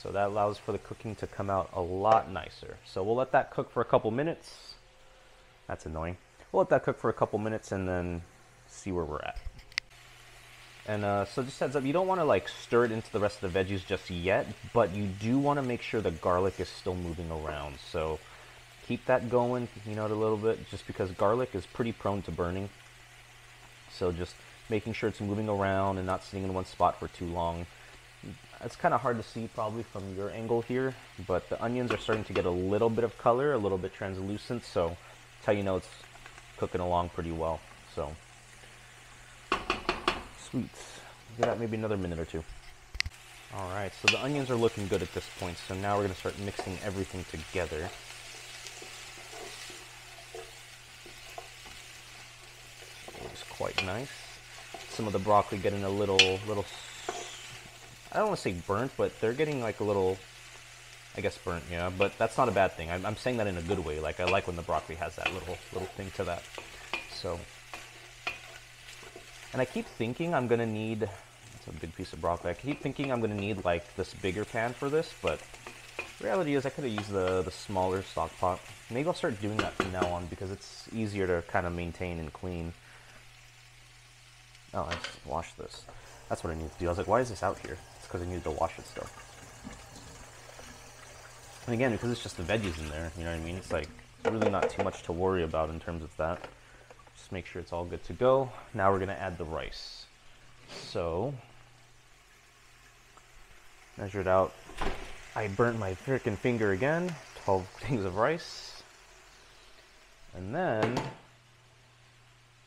So that allows for the cooking to come out a lot nicer. So we'll let that cook for a couple minutes. That's annoying. We'll let that cook for a couple minutes and then see where we're at. And so just heads up, you don't want to like stir it into the rest of the veggies just yet, but you do want to make sure the garlic is still moving around. So keep that going, you know, a little bit, just because garlic is pretty prone to burning. So just making sure it's moving around and not sitting in one spot for too long. It's kind of hard to see probably from your angle here, but the onions are starting to get a little bit of color, a little bit translucent, so that's how you know it's cooking along pretty well. So, sweet. Give that maybe another minute or two. Alright, so the onions are looking good at this point, so now we're going to start mixing everything together. It's quite nice. Some of the broccoli getting a little, I don't want to say burnt, but they're getting like a little, I guess burnt, yeah, but that's not a bad thing. I'm saying that in a good way. Like, I like when the broccoli has that little thing to that. So, and I keep thinking I'm going to need, it's a big piece of broccoli, I keep thinking I'm going to need like this bigger pan for this, but the reality is I could have used the smaller stock pot. Maybe I'll start doing that from now on because it's easier to kind of maintain and clean. Oh, I just washed this. That's what I need to do. I was like, why is this out here? It's because I needed to wash it still. And again, because it's just the veggies in there, you know what I mean? It's like really not too much to worry about in terms of that. Just make sure it's all good to go. Now we're gonna add the rice. So, measured out. I burnt my freaking finger again. 12 things of rice. And then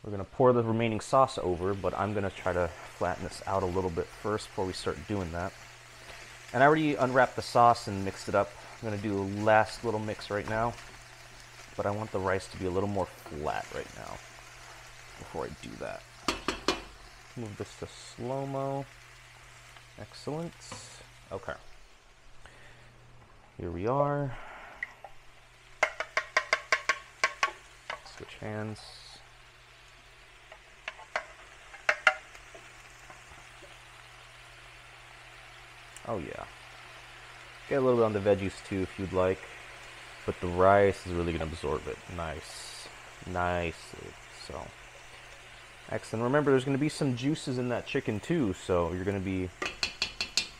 we're gonna pour the remaining sauce over, but I'm gonna try to flatten this out a little bit first before we start doing that. And I already unwrapped the sauce and mixed it up. I'm gonna do a last little mix right now, but I want the rice to be a little more flat right now before I do that. Move this to slow-mo. Excellent. Okay. Here we are. Switch hands. Oh yeah. Get a little bit on the veggies too if you'd like. But the rice is really going to absorb it. Nice. Nicely. So, excellent. Remember, there's going to be some juices in that chicken too, so you're going to be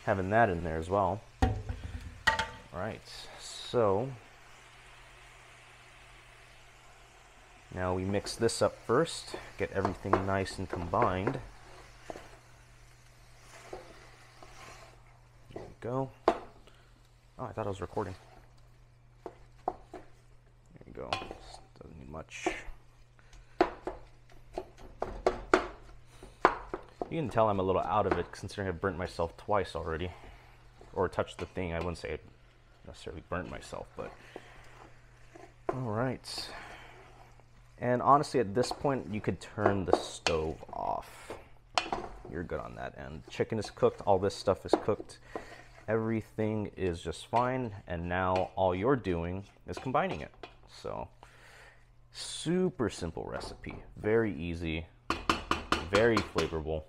having that in there as well. Alright, so now we mix this up first, get everything nice and combined. There we go. Oh, I thought I was recording. There you go. Doesn't need much. You can tell I'm a little out of it considering I've burnt myself twice already. Or touched the thing. I wouldn't say I necessarily burnt myself, but alright. And honestly, at this point, you could turn the stove off. You're good on that end. Chicken is cooked. All this stuff is cooked. Everything is just fine. And now all you're doing is combining it. So, super simple recipe. Very easy. Very flavorful.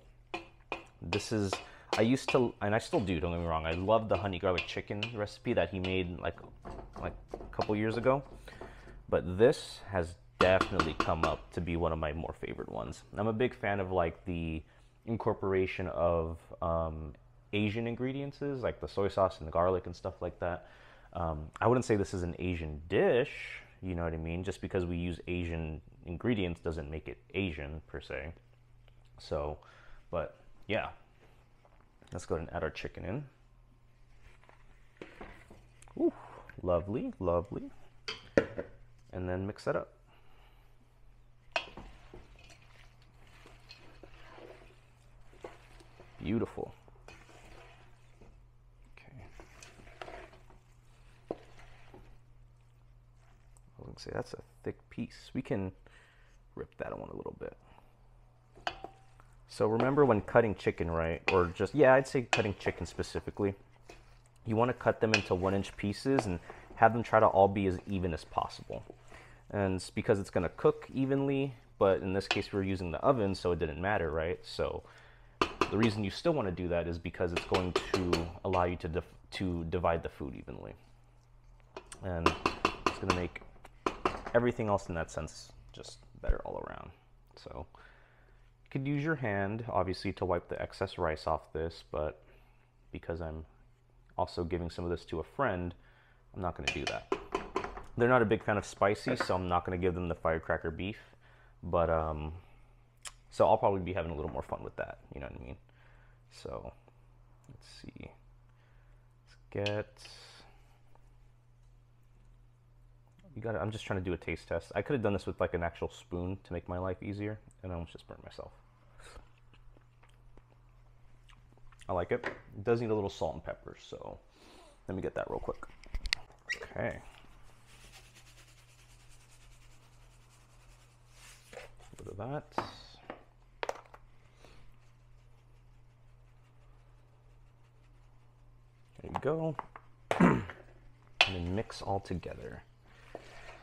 This is, I used to, and I still do, don't get me wrong, I love the honey garlic chicken recipe that he made like a couple years ago. But this has definitely come up to be one of my more favorite ones. I'm a big fan of like the incorporation of Asian ingredients, like the soy sauce and the garlic and stuff like that. I wouldn't say this is an Asian dish, you know what I mean? Just because we use Asian ingredients doesn't make it Asian per se. So, but yeah, let's go ahead and add our chicken in. Ooh, lovely, lovely. And then mix that up. Beautiful. Okay. I would say that's a thick piece. We can rip that one a little bit. So remember when cutting chicken, right? Or just, yeah, I'd say cutting chicken specifically. You want to cut them into 1-inch pieces and have them try to all be as even as possible. And it's because it's going to cook evenly, but in this case we're using the oven, so it didn't matter, right? So the reason you still want to do that is because it's going to allow you to divide the food evenly. And it's going to make everything else in that sense just better all around. So you could use your hand, obviously, to wipe the excess rice off this, but because I'm also giving some of this to a friend, I'm not going to do that. They're not a big fan of spicy, so I'm not going to give them the firecracker beef, but so I'll probably be having a little more fun with that, you know what I mean? So let's see. Let's get, I'm just trying to do a taste test. I could have done this with like an actual spoon to make my life easier, and I almost just burnt myself. I like it. It does need a little salt and pepper, so let me get that real quick. Okay. A bit of that. There you go. And then mix all together.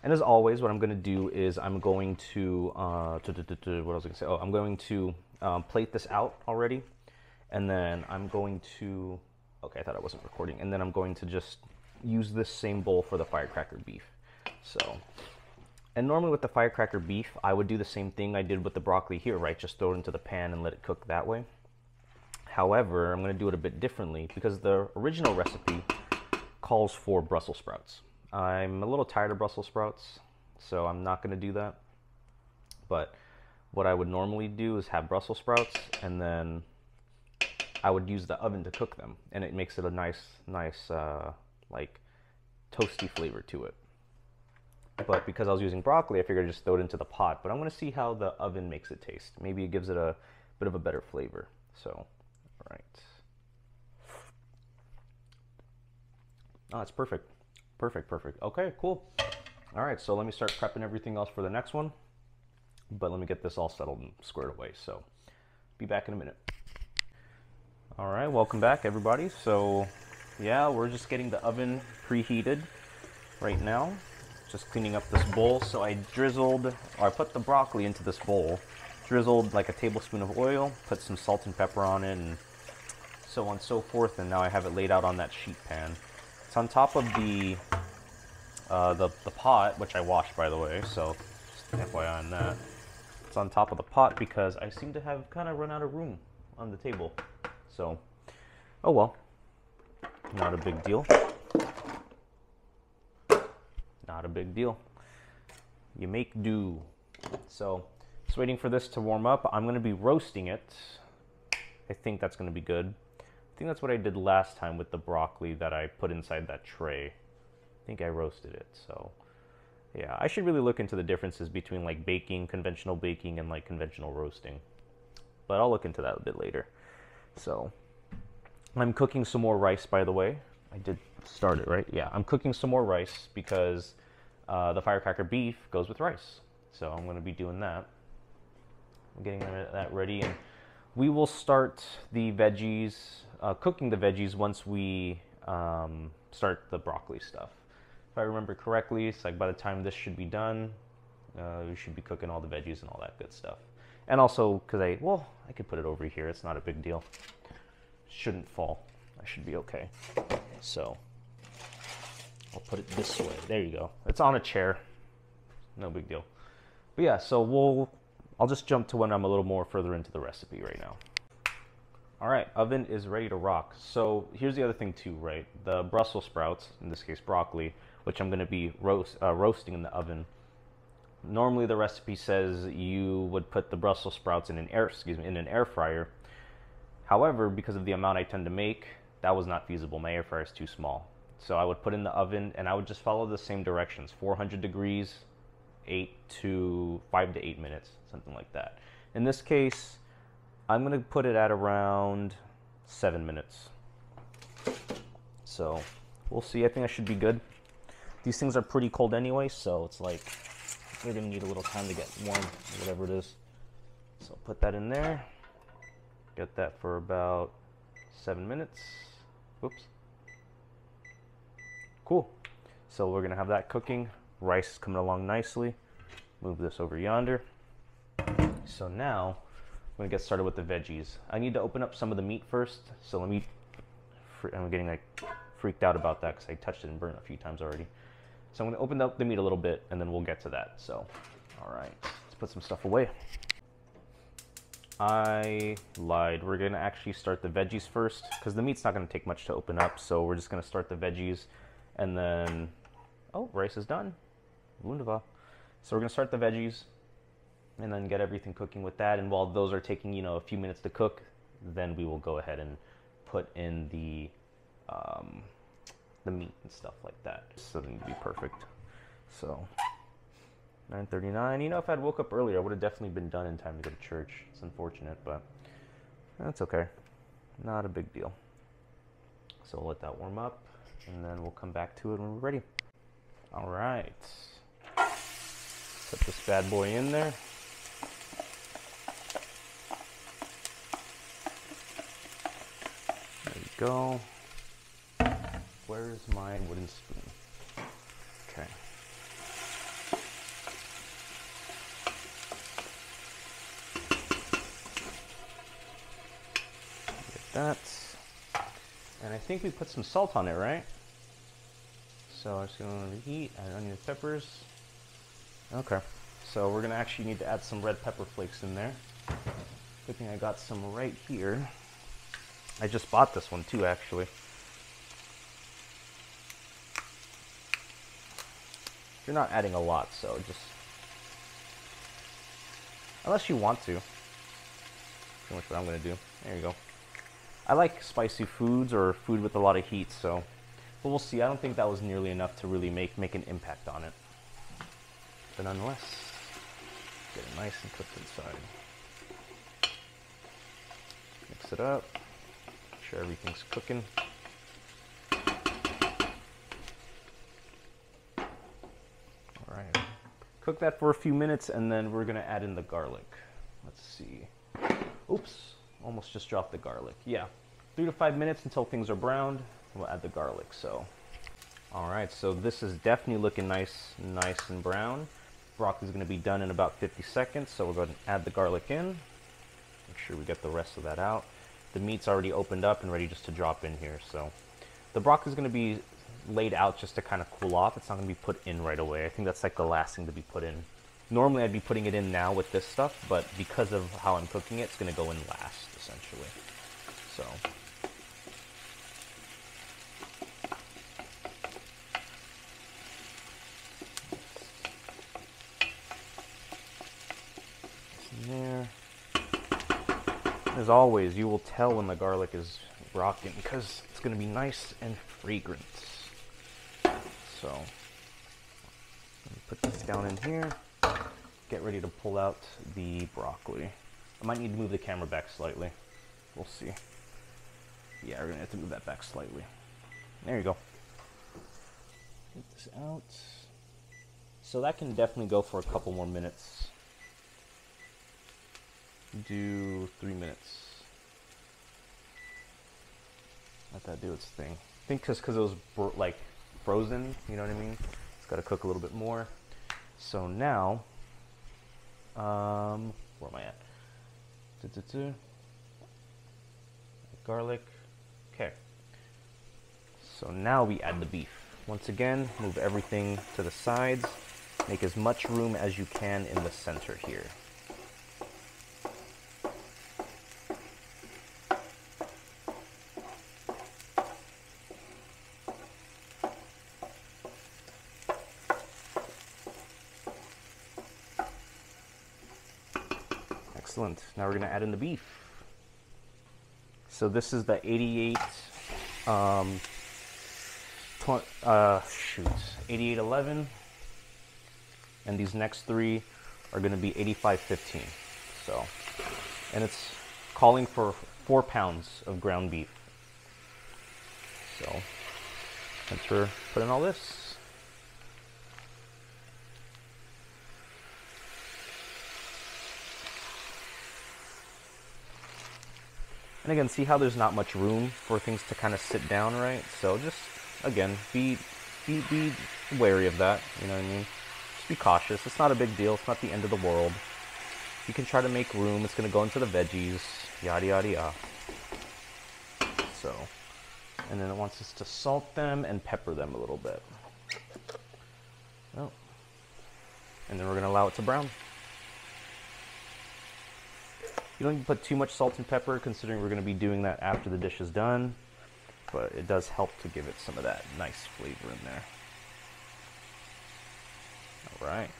And as always, what I'm going to do is I'm going to, what was I going to say? Oh, I'm going to plate this out already. And then I'm going to, okay, I thought I wasn't recording. And then I'm going to just use this same bowl for the firecracker beef. So, and normally with the firecracker beef, I would do the same thing I did with the broccoli here, right? Just throw it into the pan and let it cook that way. However, I'm going to do it a bit differently because the original recipe calls for Brussels sprouts. I'm a little tired of Brussels sprouts, so I'm not going to do that. But what I would normally do is have Brussels sprouts, and then I would use the oven to cook them, and it makes it a nice like toasty flavor to it. But because I was using broccoli, I figured I'd just throw it into the pot. But I'm going to see how the oven makes it taste. Maybe it gives it a bit of a better flavor. So, all right. Oh, it's perfect. Perfect, perfect. Okay, cool. All right, so let me start prepping everything else for the next one. But let me get this all settled and squared away. So, be back in a minute. All right, welcome back, everybody. So, yeah, we're just getting the oven preheated right now. Just cleaning up this bowl. So I put the broccoli into this bowl, drizzled like a tablespoon of oil, put some salt and pepper on it, and so on and so forth. And now I have it laid out on that sheet pan. It's on top of the pot, which I washed, by the way. So just FYI on that. It's on top of the pot because I seem to have kind of run out of room on the table. So, oh well, not a big deal. Not a big deal. You make do. So, just waiting for this to warm up. I'm going to be roasting it. I think that's going to be good. I think that's what I did last time with the broccoli that I put inside that tray. I think I roasted it. So, yeah, I should really look into the differences between like baking, conventional baking, and like conventional roasting. But I'll look into that a bit later. So, I'm cooking some more rice, by the way. I did start it, right? Yeah, I'm cooking some more rice because the firecracker beef goes with rice. So I'm going to be doing that. I'm getting that ready, and we will start the veggies, cooking the veggies once we start the broccoli stuff. If I remember correctly, it's like by the time this should be done, we should be cooking all the veggies and all that good stuff. And also, because I could put it over here. It's not a big deal. Shouldn't fall. I should be okay. So I'll put it this way. There you go. It's on a chair. No big deal. But yeah, so I'll just jump to when I'm a little more further into the recipe right now. All right, oven is ready to rock. So here's the other thing too, right? The Brussels sprouts, in this case broccoli, which I'm going to be roasting in the oven. Normally the recipe says you would put the Brussels sprouts in an air fryer. However, because of the amount I tend to make, that was not feasible. My air fryer is too small. So I would put in the oven, and I would just follow the same directions. 400 degrees, 5 to 8 minutes, something like that. In this case, I'm going to put it at around 7 minutes. So we'll see. I think I should be good. These things are pretty cold anyway, so it's like they're going to need a little time to get warm, whatever it is. So put that in there. Get that for about 7 minutes. Whoops. Cool. So we're going to have that cooking. Rice is coming along nicely. Move this over yonder. So now I'm going to get started with the veggies. I need to open up some of the meat first. So I'm getting like freaked out about that because I touched it and burned it a few times already. So I'm going to open up the meat a little bit and then we'll get to that. So, all right, let's put some stuff away. I lied. We're going to actually start the veggies first because the meat's not going to take much to open up. So we're just going to start the veggies and then, oh, rice is done. Wunderbar. So we're going to start the veggies and then get everything cooking with that. And while those are taking, a few minutes to cook, then we will go ahead and put in the meat and stuff like that. So it needs to be perfect. So 9:39. If I'd woke up earlier, I would have definitely been done in time to go to church. It's unfortunate, but that's okay. Not a big deal. So we'll let that warm up, and then we'll come back to it when we're ready. All right. Put this bad boy in there. There we go. Where's my wooden spoon? Okay. Get that. And I think we put some salt on it, right? So I'm just going to reheat, add onion and peppers. Okay. So we're going to actually need to add some red pepper flakes in there. Good thing I got some right here. I just bought this one too, actually. You're not adding a lot, so just... Unless you want to. Pretty much what I'm going to do. There you go. I like spicy foods or food with a lot of heat, so... But we'll see. I don't think that was nearly enough to really make an impact on it. But nonetheless, get it nice and cooked inside. Mix it up. Make sure everything's cooking. Alright. Cook that for a few minutes, and then we're going to add in the garlic. Let's see. Oops. Almost just dropped the garlic. Yeah. 3 to 5 minutes until things are browned. We'll add the garlic. So, alright. So this is definitely looking nice and brown. Broccoli's going to be done in about 50 seconds. So we're going to add the garlic in. Make sure we get the rest of that out. The meat's already opened up and ready just to drop in here. So the broccoli's going to be laid out just to kind of cool off. It's not going to be put in right away. I think that's like the last thing to be put in. Normally I'd be putting it in now with this stuff, but because of how I'm cooking it, it's going to go in last, essentially. So... there. As always, you will tell when the garlic is rocking because it's going to be nice and fragrant. So, let me put this down in here. Get ready to pull out the broccoli. I might need to move the camera back slightly. We'll see. Yeah, we're going to have to move that back slightly. There you go. Get this out. So that can definitely go for a couple more minutes. Do 3 minutes. Let that do its thing. I think just because it was like frozen, you know what I mean? It's got to cook a little bit more. So now, where am I at? Garlic. Okay. So now we add the beef. Once again, move everything to the sides. Make as much room as you can in the center here. Excellent. Now we're going to add in the beef. So this is the 88, 8811, and these next three are going to be 8515. So, and it's calling for 4 pounds of ground beef. So, once we're putting all this. And again, see how there's not much room for things to kind of sit down, right? So just, again, be wary of that, you know what I mean? Just be cautious. It's not a big deal. It's not the end of the world. You can try to make room. It's going to go into the veggies, yada, yada, yada. So, and then it wants us to salt them and pepper them a little bit. Oh. And then we're going to allow it to brown. You don't need to put too much salt and pepper, considering we're going to be doing that after the dish is done. But it does help to give it some of that nice flavor in there. Alright.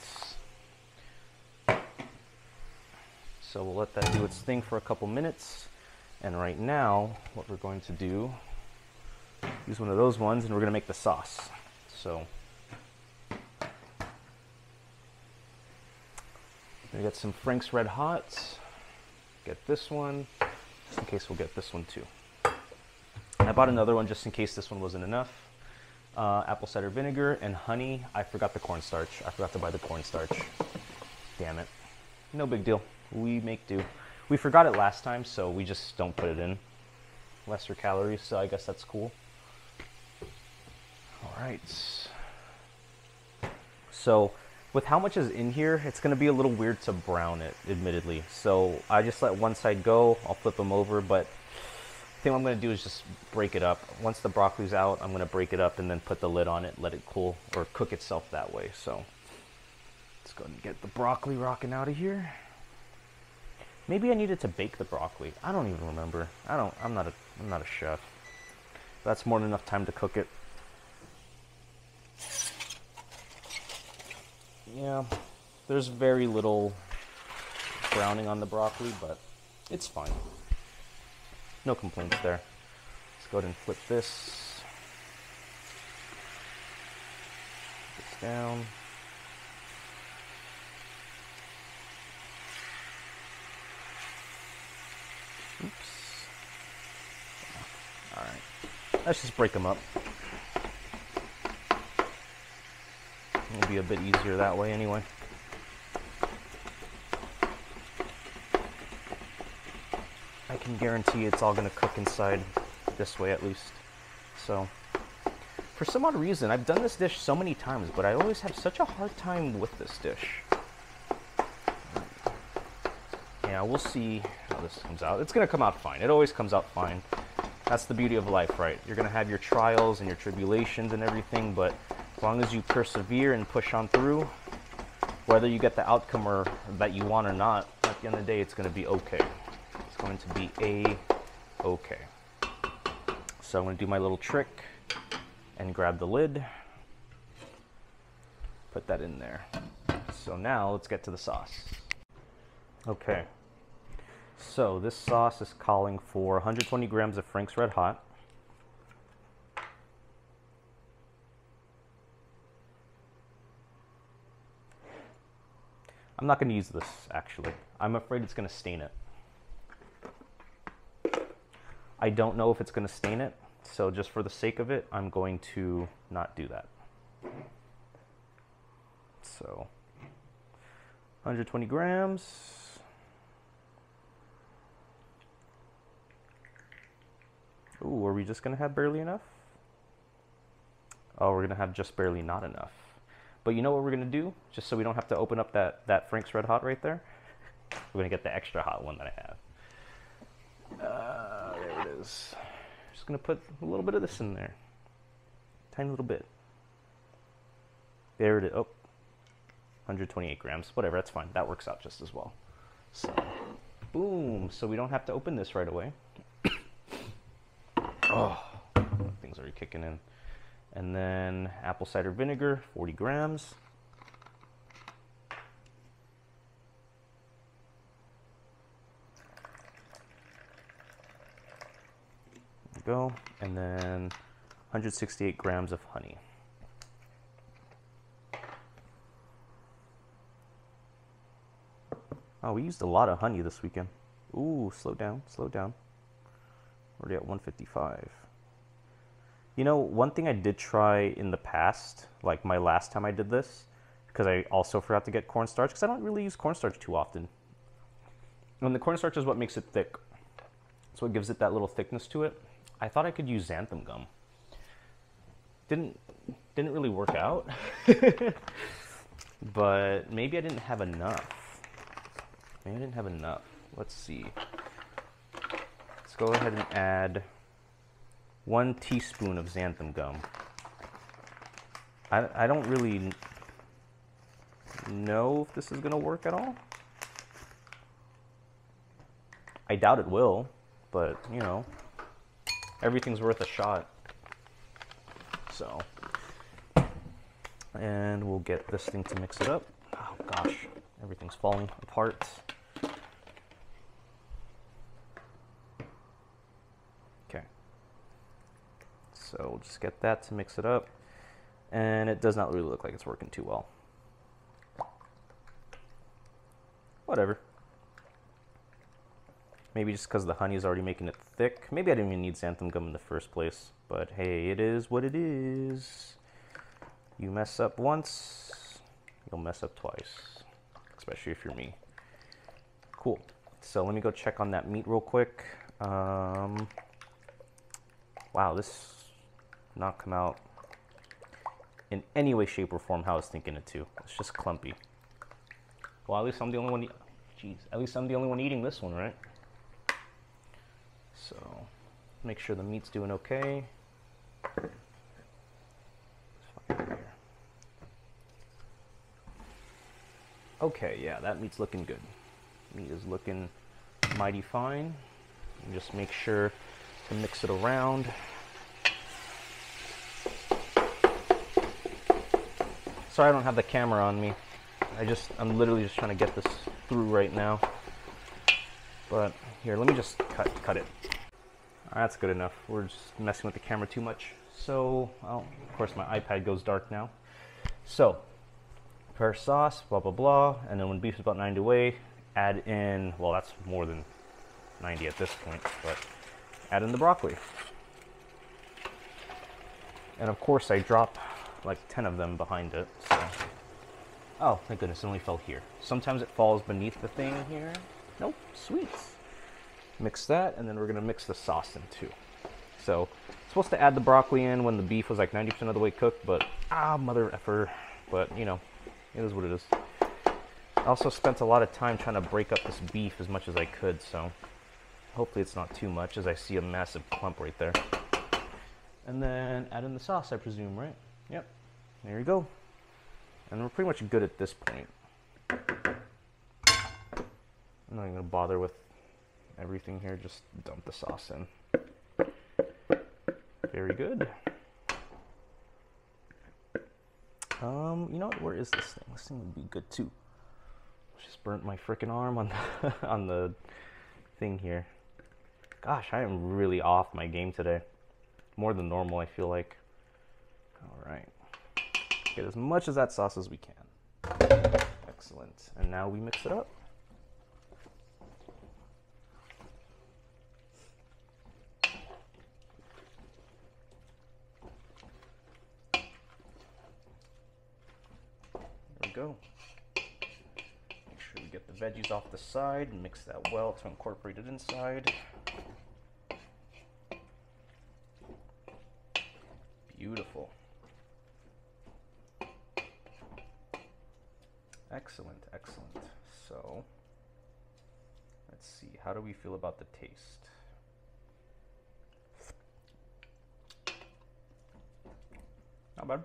So we'll let that do its thing for a couple minutes. And right now, what we're going to do, use one of those ones, and we're going to make the sauce. So, we got some Frank's Red Hot. Get this one, just in case we'll get this one too. I bought another one just in case this one wasn't enough. Apple cider vinegar and honey. I forgot the cornstarch. I forgot to buy the cornstarch. Damn it. No big deal. We make do. We forgot it last time, so we just don't put it in. Lesser calories, so I guess that's cool. Alright. So, with how much is in here, it's going to be a little weird to brown it, admittedly. So I just let one side go. I'll flip them over, but I think what I'm going to do is just break it up. Once the broccoli's out, I'm going to break it up and then put the lid on it, let it cool, or cook itself that way. So let's go ahead and get the broccoli rocking out of here. Maybe I needed to bake the broccoli. I don't even remember. I'm not a chef. That's more than enough time to cook it. Yeah, there's very little browning on the broccoli, but it's fine. No complaints there. Let's go ahead and flip this down. Oops. All right. Let's just break them up. It'll be a bit easier that way anyway. I can guarantee it's all going to cook inside this way at least. So, for some odd reason, I've done this dish so many times, but I always have such a hard time with this dish. Yeah, we'll see how this comes out. It's going to come out fine. It always comes out fine. That's the beauty of life, right? You're going to have your trials and your tribulations and everything, but as long as you persevere and push on through, whether you get the outcome or that you want or not, at the end of the day, it's going to be okay. It's going to be a-okay. So I'm going to do my little trick and grab the lid, put that in there. So now let's get to the sauce. Okay, so this sauce is calling for 120 grams of Frank's Red Hot, I'm not going to use this actually. I'm afraid it's going to stain it. I don't know if it's going to stain it, so just for the sake of it, I'm going to not do that. So, 120 grams. Ooh, are we just going to have barely enough? Oh, we're going to have just barely not enough. But you know what we're going to do? Just so we don't have to open up that Frank's Red Hot right there? We're going to get the extra hot one that I have. There it is. Just going to put a little bit of this in there. Tiny little bit. There it is. Oh, 128 grams. Whatever, that's fine. That works out just as well. So, boom. So we don't have to open this right away. Oh, things are kicking in. And then apple cider vinegar, 40 grams. There we go. And then 168 grams of honey. Oh, we used a lot of honey this weekend. Ooh, slow down, slow down. Already at 155. You know, one thing I did try in the past, like my last time I did this, because I also forgot to get cornstarch, because I don't really use cornstarch too often. And the cornstarch is what makes it thick. It's what gives it that little thickness to it. I thought I could use xanthan gum. Didn't really work out. But maybe I didn't have enough. Maybe I didn't have enough. Let's see. Let's go ahead and add 1 teaspoon of xanthan gum. I don't really know if this is going to work at all. I doubt it will, but, you know, everything's worth a shot. So, and we'll get this thing to mix it up. Oh gosh, everything's falling apart. Okay. So we'll just get that to mix it up. And it does not really look like it's working too well. Whatever. Maybe just because the honey is already making it thick. Maybe I didn't even need xanthan gum in the first place. But hey, it is what it is. You mess up once, you'll mess up twice. Especially if you're me. Cool. So let me go check on that meat real quick. Wow, this did not come out in any way, shape, or form how I was thinking it to. It's just clumpy. Well, at least I'm the only one. Jeez, at least I'm the only one eating this one, right? So, make sure the meat's doing okay. Okay, yeah, that meat's looking good. Meat is looking mighty fine. And just make sure to mix it around. Sorry I don't have the camera on me. I'm literally just trying to get this through right now. But here, let me just cut it. That's good enough. We're just messing with the camera too much. So, of course my iPad goes dark now. So, prepare sauce, blah, blah, blah. And then when beef is about 90 away, add in, well, that's more than 90 at this point, but add in the broccoli. And of course I drop like 10 of them behind it, so. Oh, thank goodness, it only fell here. Sometimes it falls beneath the thing here. Nope, sweets. Mix that, and then we're gonna mix the sauce in too. So, supposed to add the broccoli in when the beef was like 90% of the way cooked, but mother effer. But you know, it is what it is. I also spent a lot of time trying to break up this beef as much as I could, so hopefully it's not too much, as I see a massive clump right there. And then add in the sauce, I presume, right? Yep, there you go. And we're pretty much good at this point. I'm not even gonna bother with everything here, just dump the sauce in. Very good. You know what, where is this thing? This thing would be good too. Just burnt my freaking arm on the, on the thing here. Gosh, I am really off my game today. More than normal, I feel like. All right. Get as much of that sauce as we can. Excellent. And now we mix it up. There we go. Make sure we get the veggies off the side and mix that well to incorporate it inside. Beautiful. Excellent, excellent. So, let's see, how do we feel about the taste? Not bad.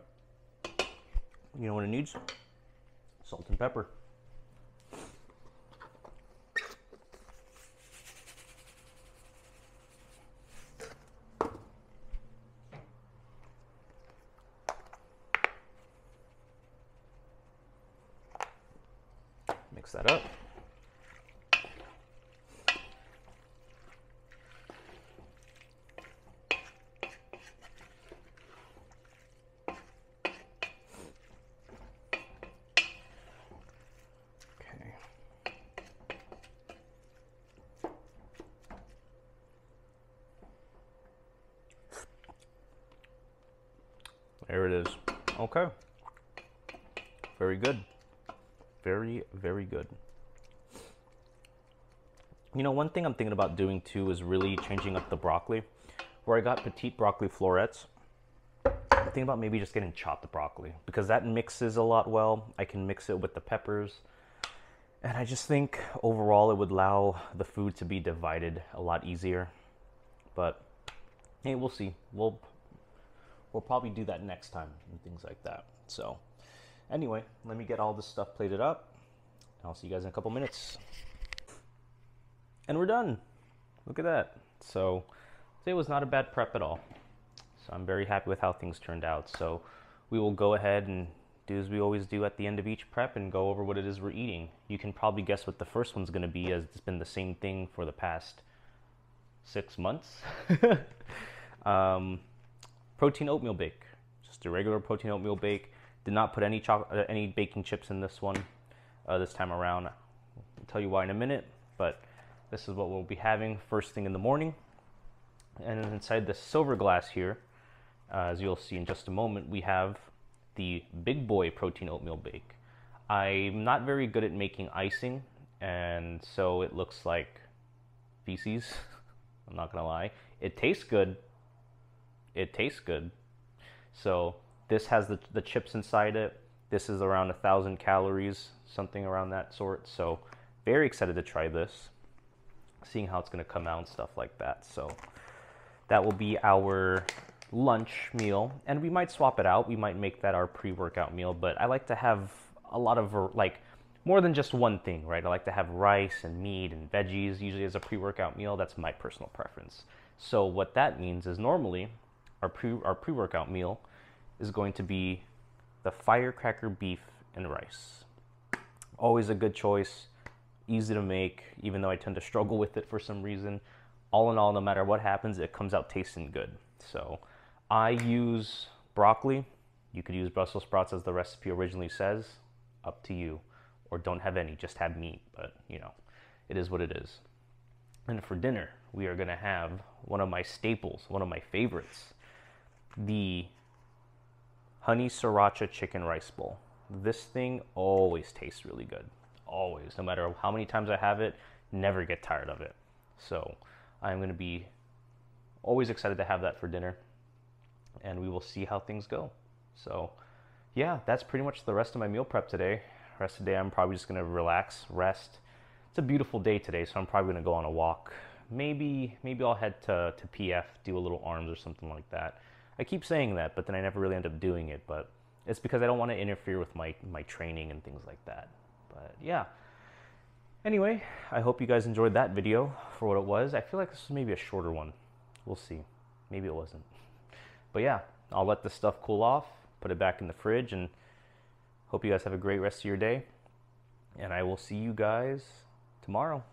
You know what it needs? Salt and pepper. Mix that up. Okay. There it is. Okay. Very good. Very, very good. You know, one thing I'm thinking about doing too is really changing up the broccoli. Where I got petite broccoli florets, I'm thinking about maybe just getting chopped broccoli, because that mixes a lot well. I can mix it with the peppers. And I just think overall it would allow the food to be divided a lot easier. But hey, we'll see. We'll probably do that next time and things like that. So anyway, let me get all this stuff plated up. I'll see you guys in a couple minutes. And we're done. Look at that. So today was not a bad prep at all. So I'm very happy with how things turned out. So we will go ahead and do as we always do at the end of each prep and go over what it is we're eating. You can probably guess what the first one's going to be, as it's been the same thing for the past 6 months. Protein oatmeal bake. Just a regular protein oatmeal bake. Did not put any baking chips in this one this time around. I'll tell you why in a minute, but this is what we'll be having first thing in the morning. And inside this silver glass here, as you'll see in just a moment, we have the Big Boy protein oatmeal bake. I'm not very good at making icing, and so it looks like feces. I'm not gonna lie. It tastes good. It tastes good. So this has the chips inside it. This is around 1,000 calories, something around that sort. So very excited to try this, seeing how it's going to come out and stuff like that. So that will be our lunch meal, and we might swap it out. We might make that our pre-workout meal, but I like to have a lot of, like, more than just one thing, right? I like to have rice and meat and veggies usually as a pre-workout meal. That's my personal preference. So what that means is normally our pre-workout meal is going to be the firecracker beef and rice. Always a good choice, easy to make, even though I tend to struggle with it for some reason. All in all, no matter what happens, it comes out tasting good. So I use broccoli. You could use Brussels sprouts as the recipe originally says, up to you. Or don't have any, just have meat, but you know, it is what it is. And for dinner, we are gonna have one of my staples, one of my favorites, the honey sriracha chicken rice bowl. This thing always tastes really good. Always. No matter how many times I have it, never get tired of it. So I'm going to be always excited to have that for dinner. And we will see how things go. So yeah, that's pretty much the rest of my meal prep today. Rest of the day, I'm probably just going to relax, rest. It's a beautiful day today, so I'm probably going to go on a walk. Maybe I'll head to PF, do a little arms or something like that. I keep saying that, but then I never really end up doing it. But it's because I don't want to interfere with my training and things like that. But yeah. Anyway, I hope you guys enjoyed that video for what it was. I feel like this was maybe a shorter one. We'll see. Maybe it wasn't. But yeah, I'll let this stuff cool off, put it back in the fridge, and hope you guys have a great rest of your day. And I will see you guys tomorrow.